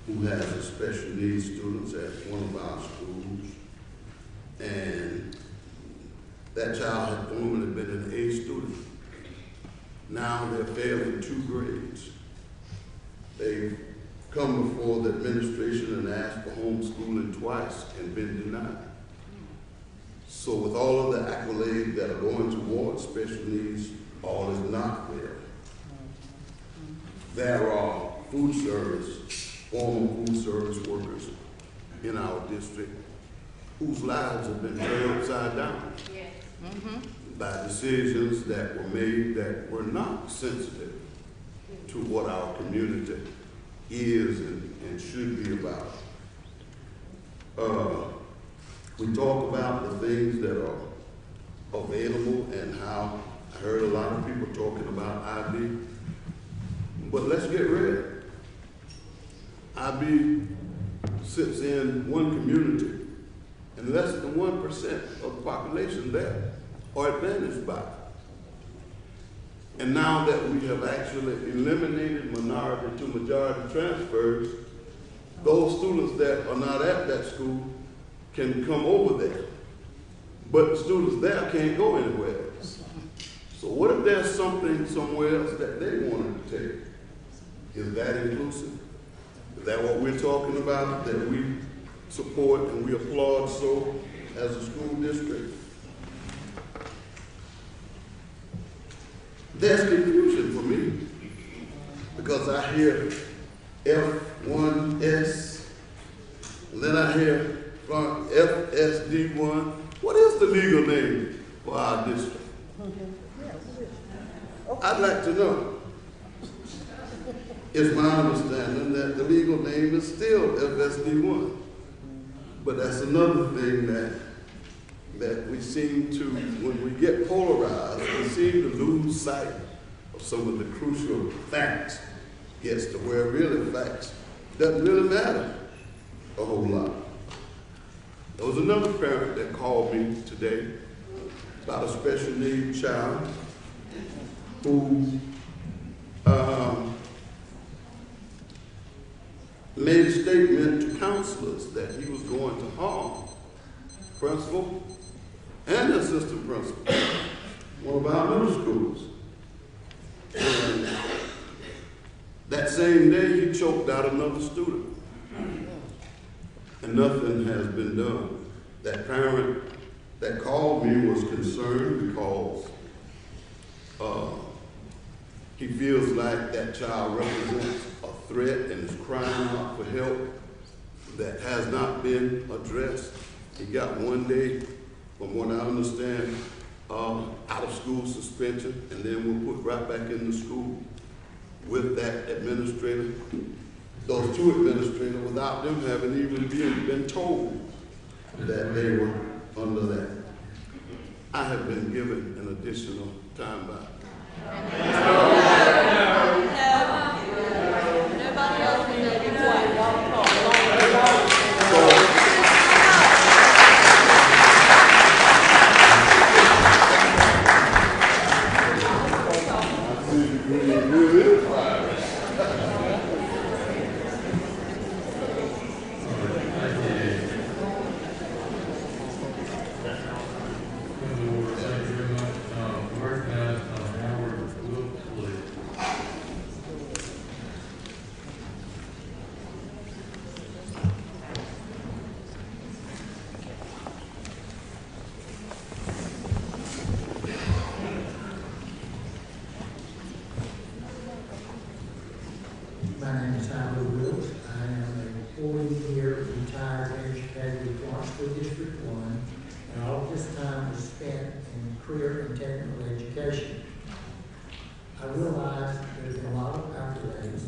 who has a special needs students at one of our schools, and that child had formerly been an A student. Now they're failing 2 grades. They've come before the administration and asked for homeschooling twice and been denied. So with all of the accolades that are going towards special needs, all is not there. There are former food service workers in our district whose lives have been turned upside down by decisions that were made that were not sensitive to what our community is and should be about. We talk about the things that are available and how I heard a lot of people talking about IB. But let's get real. IB sits in one community, and less than 1% of the population there are advantaged by it. And now that we have actually eliminated minority to majority transfers, those students that are not at that school can come over there. But the students there can't go anywhere else. So what if there's something somewhere else that they wanted to take? Is that inclusive? Is that what we're talking about, that we support and we applaud so as a school district? There's confusion for me because I hear F1S, and then I hear FSD1. What is the legal name for our district? I'd like to know. It's my understanding that the legal name is still FSD1. But that's another thing that we seem to, when we get polarized, we seem to lose sight of some of the crucial facts. Gets to where really facts doesn't really matter a whole lot. There was another parent that called me today about a special needs child who made a statement to counselors that he was going to harm principal and assistant principal, one of our middle schools. And that same day, he choked out another student. And nothing has been done. That parent that called me was concerned because he feels like that child represents a threat and is crying out for help that has not been addressed. He got 1 day, from what I understand, out of school suspension, and then we'll put right back in the school with that administrator, those two administrators, without them having even been told that they were under that. I have been given an additional time back. Nobody else can make it quiet. My name is Howard Wilkes. I am a 40-year retired educator with Florence School District 1, and all of this time was spent in career and technical education. I realize there's a lot of accolades,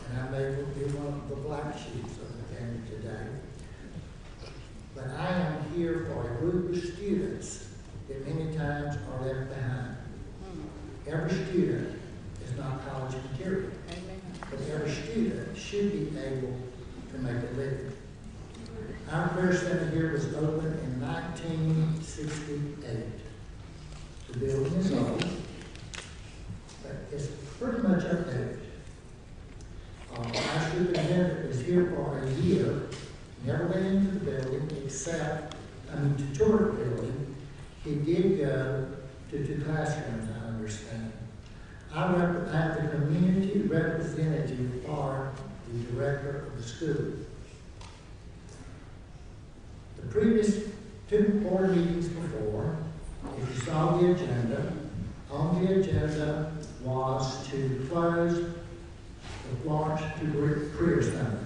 and I may be one of the black sheep of the family today. But I am here for a group of students that many times are left behind. Every student is not college material. But every student should be able to make a living. Our Career Center here was opened in 1968. The building is old, but it's pretty much updated. Our superintendent was here for a year, never went into the building except, to tour the building. He did go to 2 classrooms, I understand. I represent the community representative for the director of the school. The previous 2 board meetings before, if you saw the agenda, on the agenda was to close the Florence Career Center.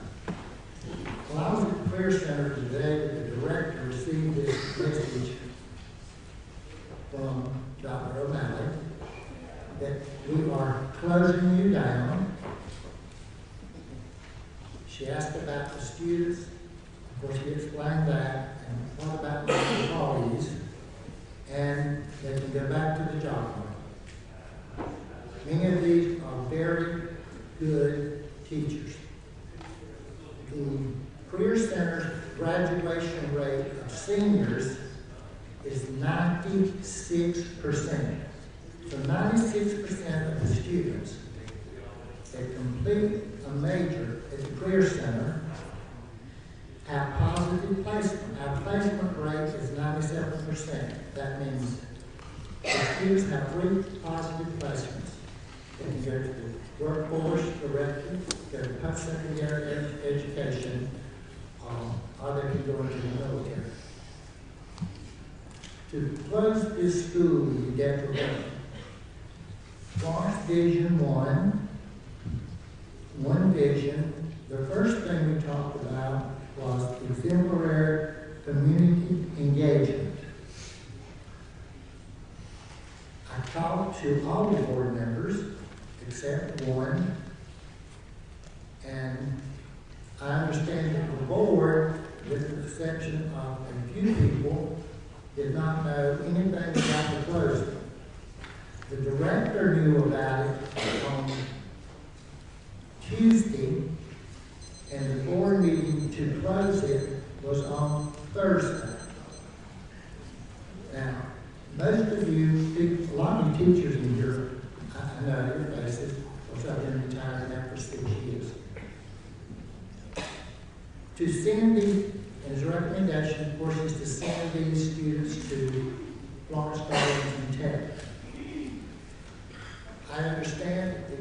Well, I was at the Career Center today, the director received this message from Dr. O'Malley that we are closing you down. She asked about the students. Of course, he explained that. And what about the graduation rate of seniors is 96%. So 96% of the students that complete a major at the Career Center have positive placement. Our placement rate is 97%. That means the students have 3 positive placements. They can go to the workforce directly, go to post-secondary education, or they can go into the military. To close this school year deprivation, Florence Vision 1 vision, the first thing we talked about was exemplary community engagement. I talked to all the board members except one, and I understand that the board, with the exception of a few people, did not know anything about the closing. The director knew about it on Tuesday, and the board meeting to close it was on Thursday. Now, most of you, a lot of you teachers in here, I know your faces, because I've been retired now for 6 years. To send these, and his recommendation, of course, is to send these students to Florence College and Tech. I understand that the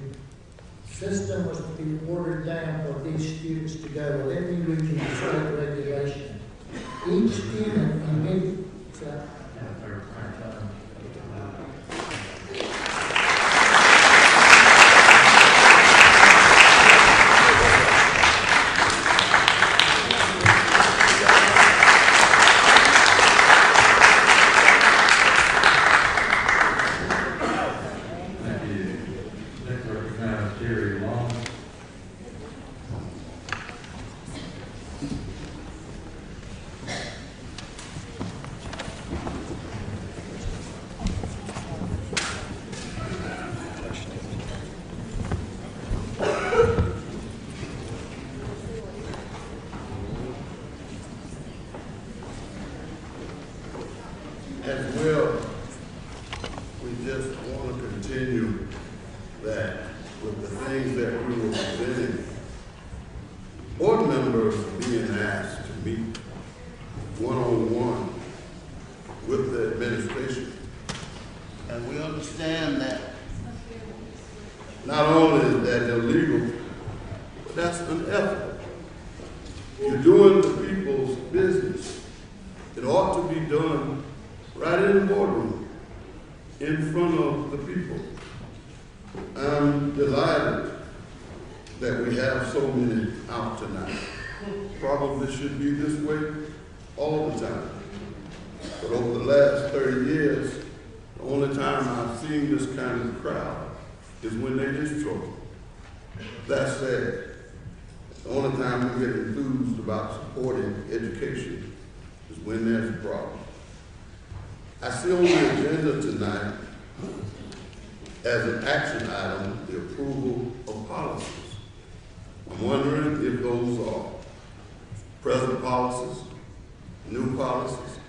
system was to be ordered down for these students to go to every region of state regulation. Each student in mid, As well, we just want to continue that with the things that we were presenting. Board members being asked to meet one-on-one with the administration. And we understand that not only is that illegal, but that's unethical. You're doing the people's business. It ought to be done right in the boardroom, in front of the people. I'm delighted that we have so many out tonight. Probably should be this way all the time. But over the last 30 years, the only time I've seen this kind of crowd is when they're in trouble. That's sad. The only time we get enthused about supporting education is when there's a problem. I see on the agenda tonight, as an action item, the approval of policies. I'm wondering if those are present policies, new policies,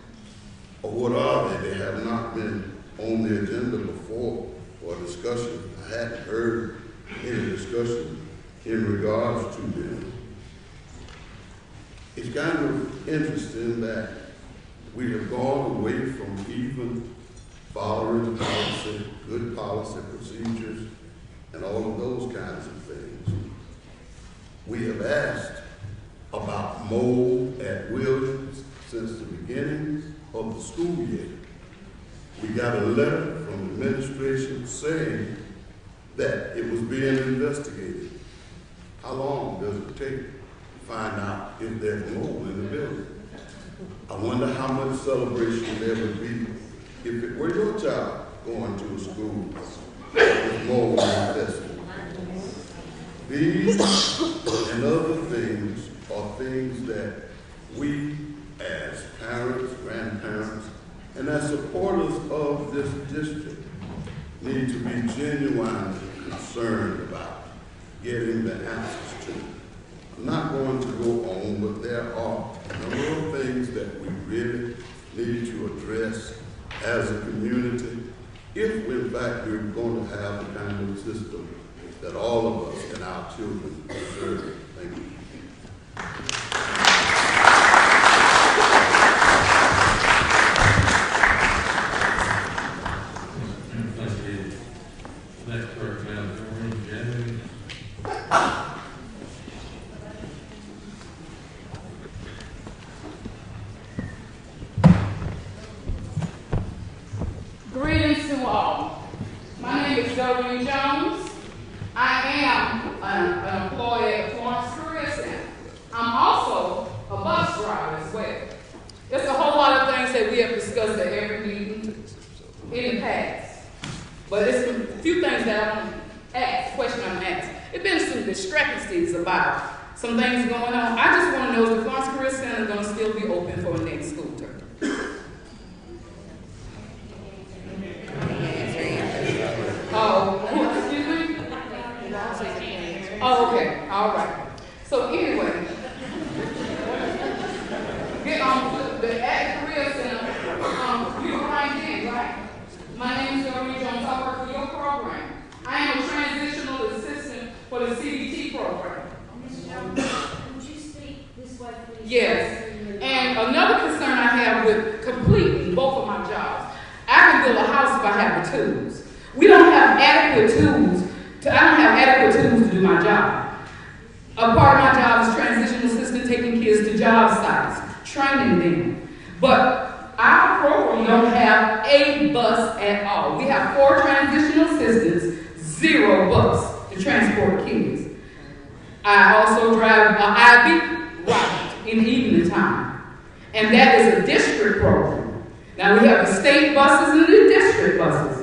or what are they? They have not been on the agenda before for discussion. I hadn't heard any discussion in regards to them. It's kind of interesting that we have gone away from even following policy, good policy procedures, and all of those kinds of things. We have asked about mold at Williams since the beginning of the school year. We got a letter from the administration saying that it was being investigated. How long does it take to find out if there's mold in the building? I wonder how much celebration there would be if it were your child going to a school with mold infested. These and other things are things that we as parents, grandparents, and as supporters of this district need to be genuinely concerned about getting the answers to. I'm not going to go on, but there are a number of address as a community if, in fact, we're going to have the kind of system that all of us and our children deserve. Thank you. Thank you. Next person, Madam Doreen Jennings. Greetings to all. My name is Doreen Jones. I am an employee at Florence Career Center. I'm also a bus driver as well. There's a whole lot of things that we have discussed at every meeting in the past. But there's a few things that I want to ask, question I'm asking. There's been some discrepancies about some things going on. I just want to know if the Florence Career Center is going to still be open for the next school term. Oh, excuse me? Oh, okay, all right. So anyway, get on the at Career Center. You were right in, right? My name is Doreen Jones. I work for your program. I am a transitional assistant for the CDT program. Would you speak this way, please? Yes. And another concern I have with completing both of my jobs, I can build a house if I have the tools. We don't have adequate tools. I don't have adequate tools to do my job. A part of my job is transitional assistant, taking kids to job sites, training them. But our program don't have a bus at all. We have 4 transitional assistants, 0 bus to transport kids. I also drive an IB route in the evening time. And that is a district program. Now we have the state buses and the district buses.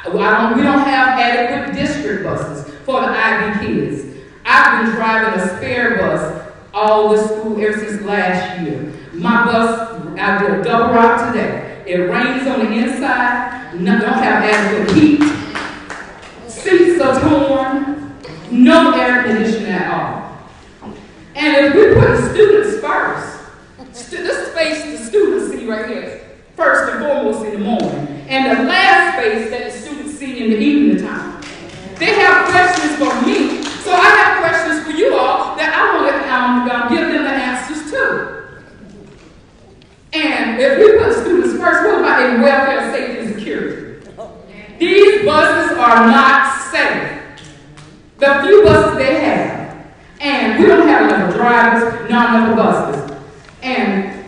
We don't have adequate district buses for the IB kids. I've been driving a spare bus all this school ever since last year. My bus, I did a double route today. It rains on the inside, don't have adequate heat, seats are torn, no air conditioning at all. And if we put students first, this space the students see right here, first and foremost in the morning, and the last space that the students see in the evening time. They have questions for me, so I have questions for you all that I want to give them the answers to. And if we put students first, what about in welfare, safety, and security? These buses are not safe. The few buses they have, and we don't have enough drivers, not enough buses. And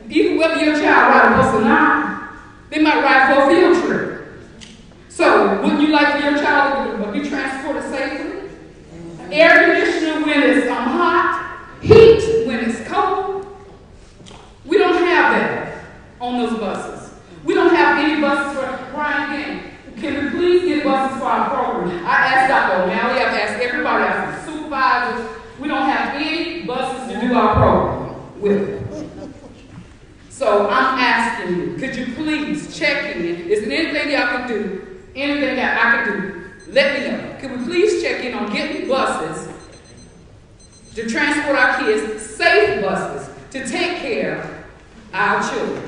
even whether your child ride a bus or not, they might ride for a field trip. So, wouldn't you like for your child to be transported safely? Air conditioning when it's hot, heat when it's cold. We don't have that on those buses. We don't have any buses for Brian Gang. Can we please get buses for our program? I asked Dr. O'Malley, I've asked everybody, I've asked the supervisors. We don't have any buses to do our program with. So I'm asking you, could you please check in? Is there anything y'all can do? Anything that I can do? Let me know. Could we please check in on getting buses to transport our kids, safe buses, to take care of our children?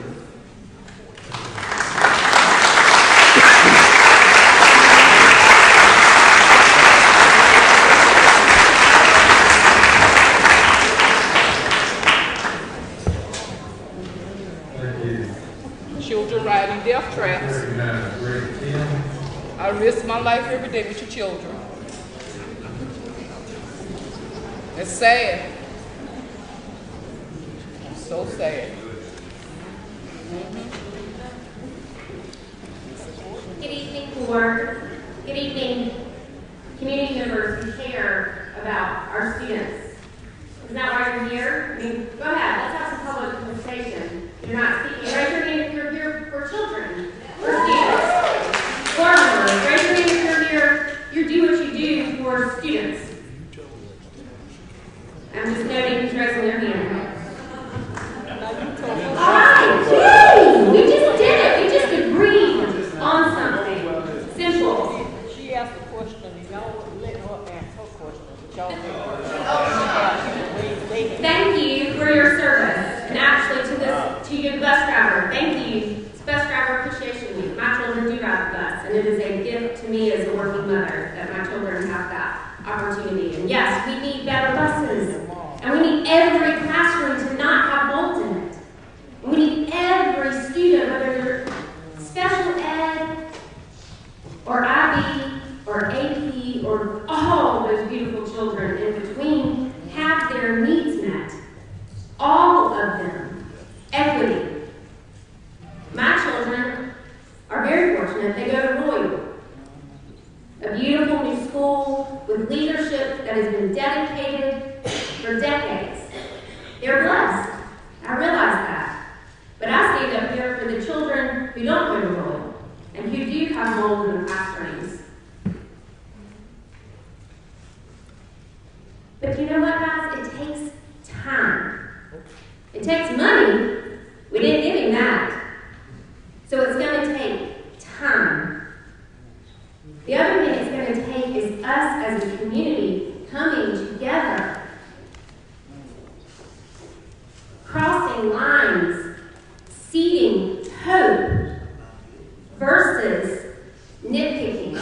Children riding death traps. I risk my life every day with your children. It's sad. So sad. Good evening, board. Good evening, community members who care about our students. Isn't that why you're here? I mean, go ahead, let's have some public participation. You're not speaking. Raise your hand if you're here for children, for students. Board members, raise your hand if you're here, you do what you do for students. I'm just noting who's raising their hand. All right, yay! We just did it. We just agreed on something simple. She asked a question, and y'all let her ask her question. Y'all Thank you for your service, and actually to you, the bus driver. Thank you It's Bus Driver Appreciation Week. My children do ride the bus, and it is a gift to me as a working mother that my children have that opportunity. And yes, we need better buses, and we need every classroom to not have mold in it. And we need every student, whether you're special ed or IB or AP or all those beautiful children in between, have their needs met. All of them. Equity. My children are very fortunate. They go to Royal, a beautiful new school with leadership that has been dedicated for decades. They're blessed. I realize that. But I stand up here for the children who don't go to Royal and who do have mold in the classrooms. But you know what, guys? It takes time. It takes money. We didn't give him that. So it's going to take time. The other thing it's going to take is us as a community coming together, crossing lines, seeding hope versus nitpicking.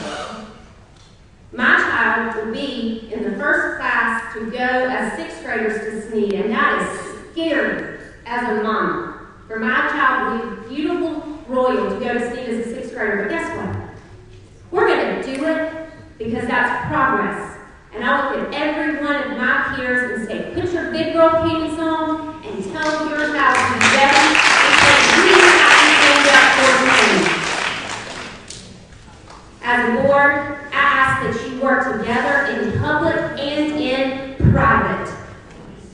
My child will be in the first class to go as sixth graders to SNEED, and that is scary as a mom. For my child to leave beautiful Royal to go to SNEED as a sixth grader, but guess what? We're going to do it because that's progress. And I look at every one of my peers and say, put your big girl panties on and tell your child to be ready because we have to stand up for them. As a board, I ask that you work together in public and in private.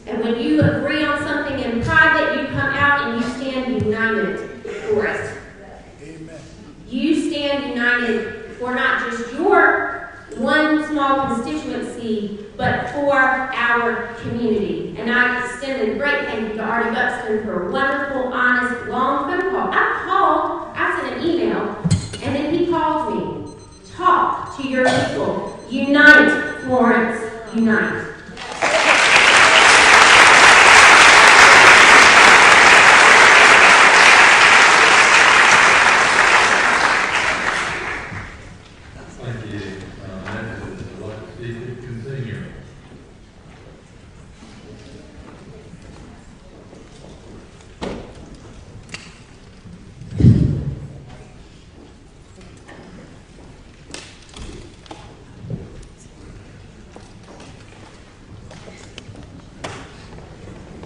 And when you agree on something in private, you come out and you stand united for it. Amen. You stand united for not just your one small constituency, but for our community. And I extend a great thank you to Artie Buxton for a wonderful, honest, long phone call. I sent an email, and then he called me. Talk to your people. Unite, Florence, unite. Thank you. Next is Alexis Continue.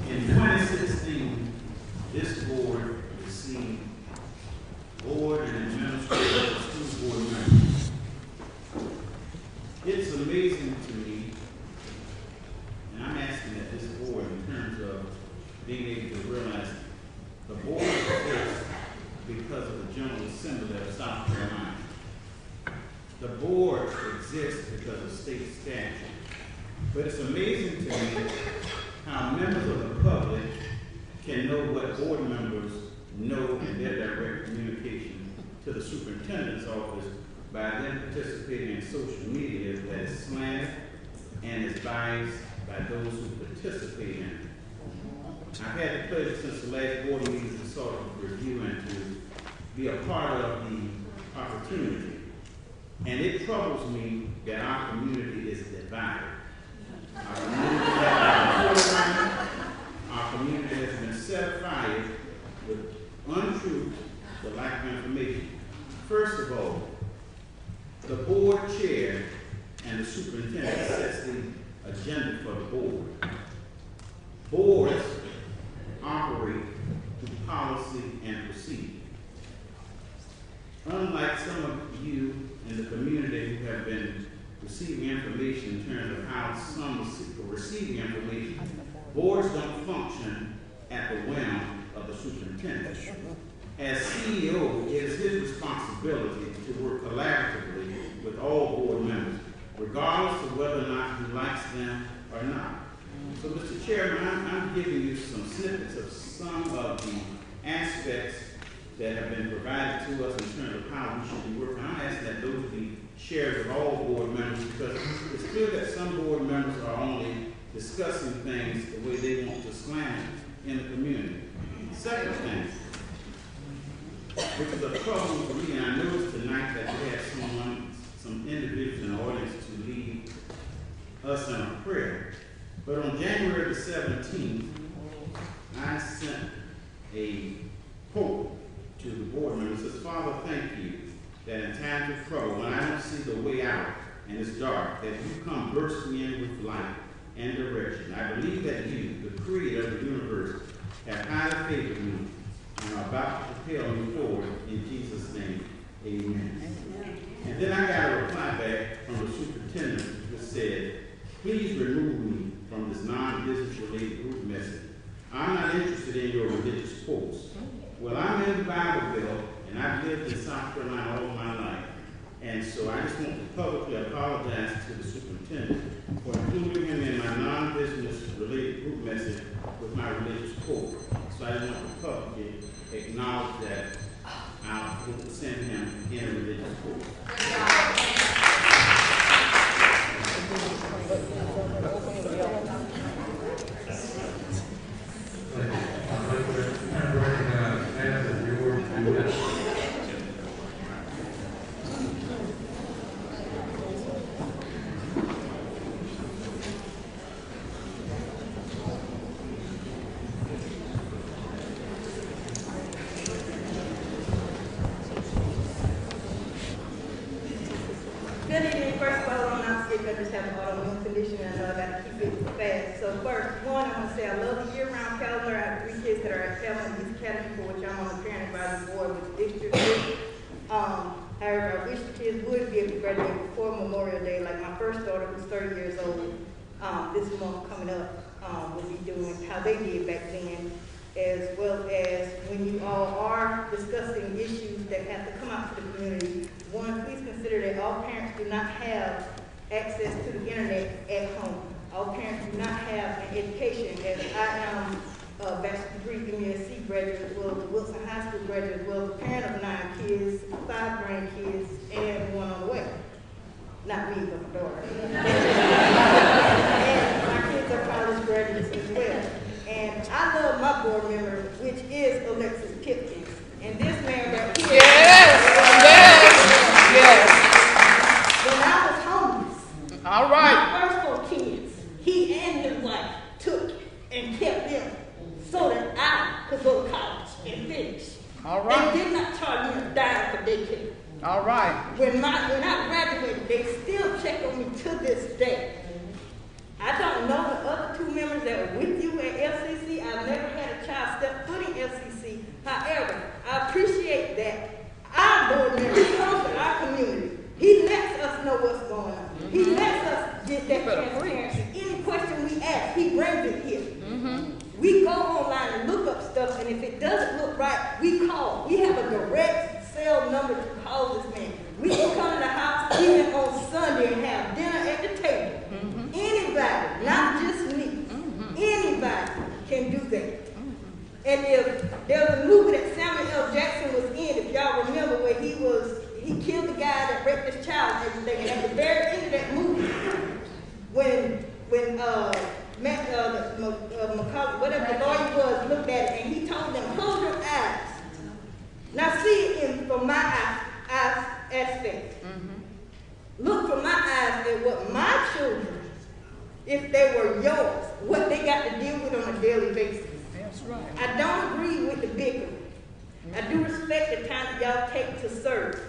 In 2016, this board received board and administrative school board members. It's amazing to me, and I'm asking that this board, in terms of being able to realize the board exists because of the General Assembly of South Carolina. The board exists because of state statute. But it's amazing to me how members of the public can know what board members know in their direct communication to the superintendent's office by them participating in social media that is slanted and is biased by those who participate in it. I've had the pleasure since the last board meeting to sort of review and to be a part of the opportunity. And it troubles me that our community is divided. Our community has been set afire with untruth, the lack of information. First of all, the board chair and the superintendent sets the agenda for the board. Boards operate through policy and procedure. Unlike some of you in the community who have been receiving information in terms of how some are receiving information, boards don't function at the whim of the superintendent. As CEO, it is his responsibility to work collaboratively with all board members, regardless of whether or not he likes them or not. So, Mr. Chairman, I'm giving you some snippets of some of the aspects that have been provided to us in terms of how we should be working. I'm asking that those be shared with all board members because it's clear that some board members are only discussing things the way they want to slam it in the community. Second thing, which is a trouble for me. And I noticed tonight that we had some individuals in the audience to lead us in a prayer. But on January the 17th, I sent a quote to the board members. It says, Father, thank you that in times of trouble, when I don't see the way out and it's dark, that you come bursting in with light and direction. I believe that you, the creator of the universe, have highly favored me and are about to propel me forward. In Jesus' name, amen. And then I got a reply back from the superintendent that said, please remove me from this non-business related group message. I'm not interested in your religious quotes. Well, I'm in the Bible Belt, and I've lived in South Carolina all my life. And so I just want to publicly apologize to the superintendent for including him in my non-business related group message with my religious quote. So I just want to publicly acknowledge that I will send him in a religious quote. Good evening. First of all, I'm not sick. I just have an autoimmune condition and I got to keep it fast. So first, one, I want to say I love the year-round calendar. I have 3 kids that are at Calvin East Academy, for which I'm on the parent advisory board with the district. However, I wish the kids would be able to graduate before Memorial Day. Like my first daughter, who's 30 years old, this month coming up, will be doing how they did back then, as well as when you all are discussing issues that have to come out to the community. One, please consider that all parents do not have access to the internet at home. All parents do not have an education, as I am a bachelor's degree MSc graduate, as well as a Wilson High School graduate, as well as a parent of 9 kids, 5 grandkids, and 1 on the way. Not me, but my daughter. And my kids are college graduates as well. And I love my board member, which is Alexis Pipkins. And this man right here. Yes. When I was homeless, all right, my first 4 kids, he and his wife took and kept them so that I could go to college and finish. All right. They did not charge me a dime for daycare. All right. When I graduated, they still check on me to this day. I don't know the other 2 members that were with you at LCC. I've never had a child step foot in LCC. However, I appreciate that our board member comes to our community. He lets us know what's going on. He lets us get that transparency. Any question we ask, he brings it here. We go online and look up stuff, and if it doesn't look right, we call. We have a direct cell number to call this man. We can come to the house even on Sunday and have dinner at the table. Anybody, not just me, anybody can do that. And if there was a movie that Samuel L. Jackson was in, if y'all remember, where he killed the guy that raped his child and everything, and at the very end of that movie, when McCullough, whatever the lawyer was, looked at it and he told them, close your eyes. Now see it from my eyes aspect. Look from my eyes at what my children, if they were yours, what they got to deal with on a daily basis. That's right. I don't agree with the bickering. I do respect the time that y'all take to serve.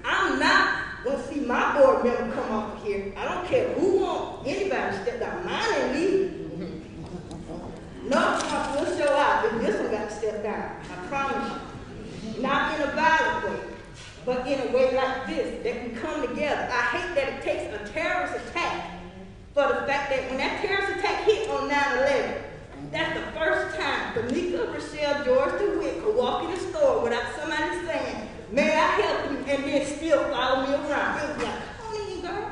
I'm not going to see my board member come off of here. I don't care who wants anybody to step down. Mine ain't leaving. No, Trump will show out if this one got to step down. I promise you. Not in a violent way, but in a way like this, that we come together. I hate that it takes a terrorist attack for the fact that when that terrorist attack hit on 9/11, that's the first time Kamika, Rochelle, George DeWitt could walk in the store without somebody saying, may I help you, and then still follow me around. It was like, come on in, girl.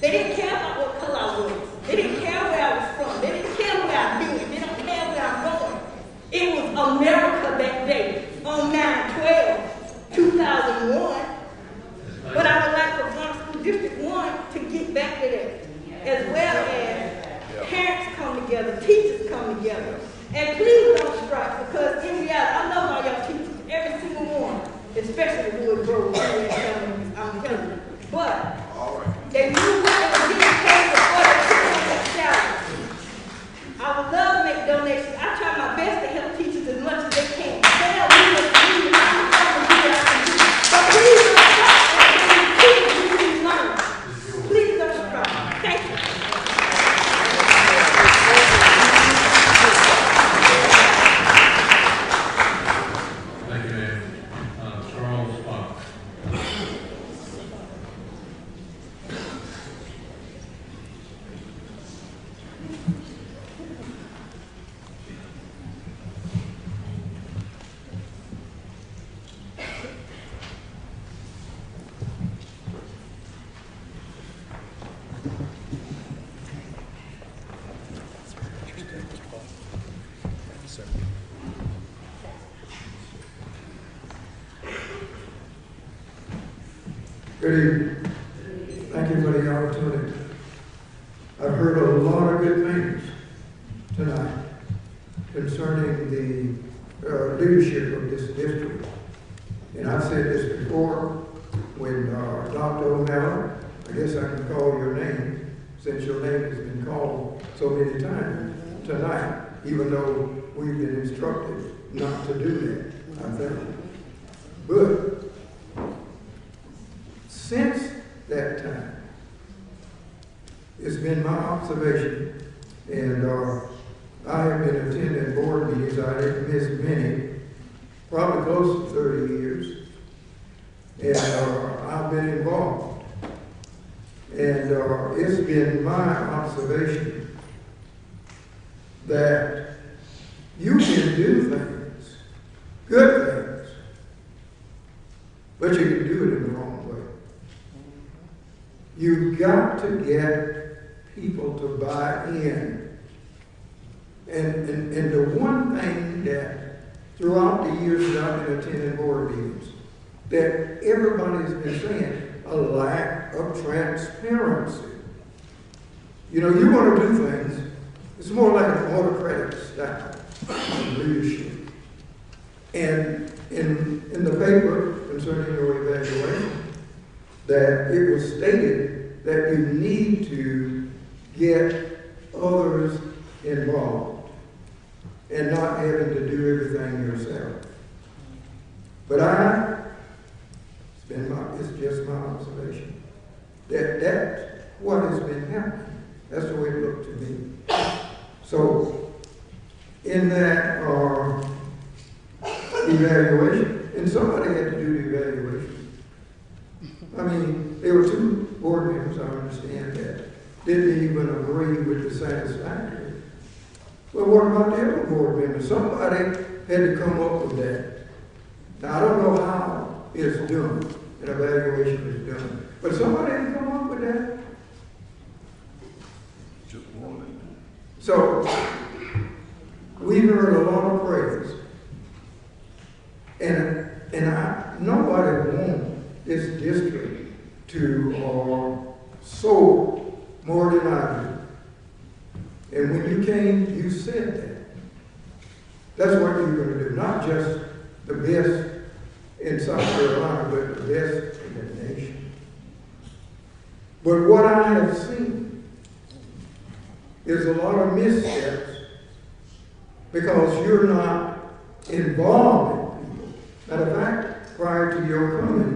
They didn't care about what color I was. They didn't care where I was from. They didn't care where I've been. They don't care where I'm going. It was America that day on 9/12/2001. But I would like for Florida School District 1 to get back to that, as well as parents come together, teachers come together. And please don't strike, because in reality, I love all y'all teachers, every single one. Good evening. Thank you for the opportunity. I've heard a lot of good things tonight concerning the leadership of this district. And I've said this before when Dr. O'Malley, I guess I can call your name since your name has been called so many times tonight, even though we've been instructed not to do that, I think. But since that time, it's been my observation, and I have been attending board meetings. I didn't miss many, probably close to 30 years, and I've been involved. And it's been my observation that you can do things, good things, but you can do it in the wrong way. You've got to get people to buy in. And the one thing that throughout the years that I've been attending board meetings, that everybody's been saying, a lack of transparency. You know, you want to do things, it's more like an autocratic style of leadership. And in the paper concerning your evaluation, that it was stated that you need to get others involved and not having to do everything yourself. But it's just my observation that that's what has been happening. That's the way it looked to me. So, in that evaluation, and somebody had to do the evaluation. I mean, there were two board members, I understand that, didn't even agree with the satisfactory. Well, what about the other board members? Somebody had to come up with that. Now, I don't know how it's done, an evaluation is done, but somebody had to come up with that. So, we heard a lot of praise. And nobody wants this district to soar more than I do. And when you came, you said that. That's what you're going to do. Not just the best in South Carolina, but the best in the nation. But what I have seen is a lot of missteps because you're not involved in people. Matter of fact, prior to your coming,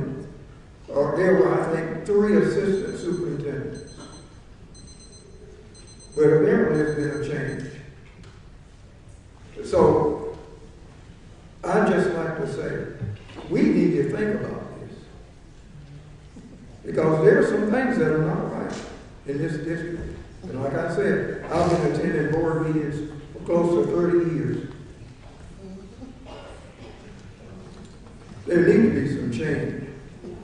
there were, I think, 3 assistant superintendents. But apparently there's been a change. So, I'd just like to say, we need to think about this. Because there are some things that are not right in this district. And like I said, I've been attending board meetings for close to 30 years. There need to be some change.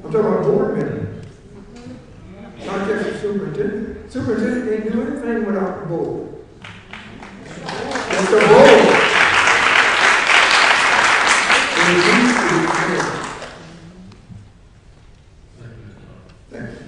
I'm talking about board members, not just the superintendent. Superintendent can't do anything without the board. It's the board. And it needs to be changed. Thank you.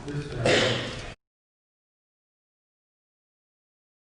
This time,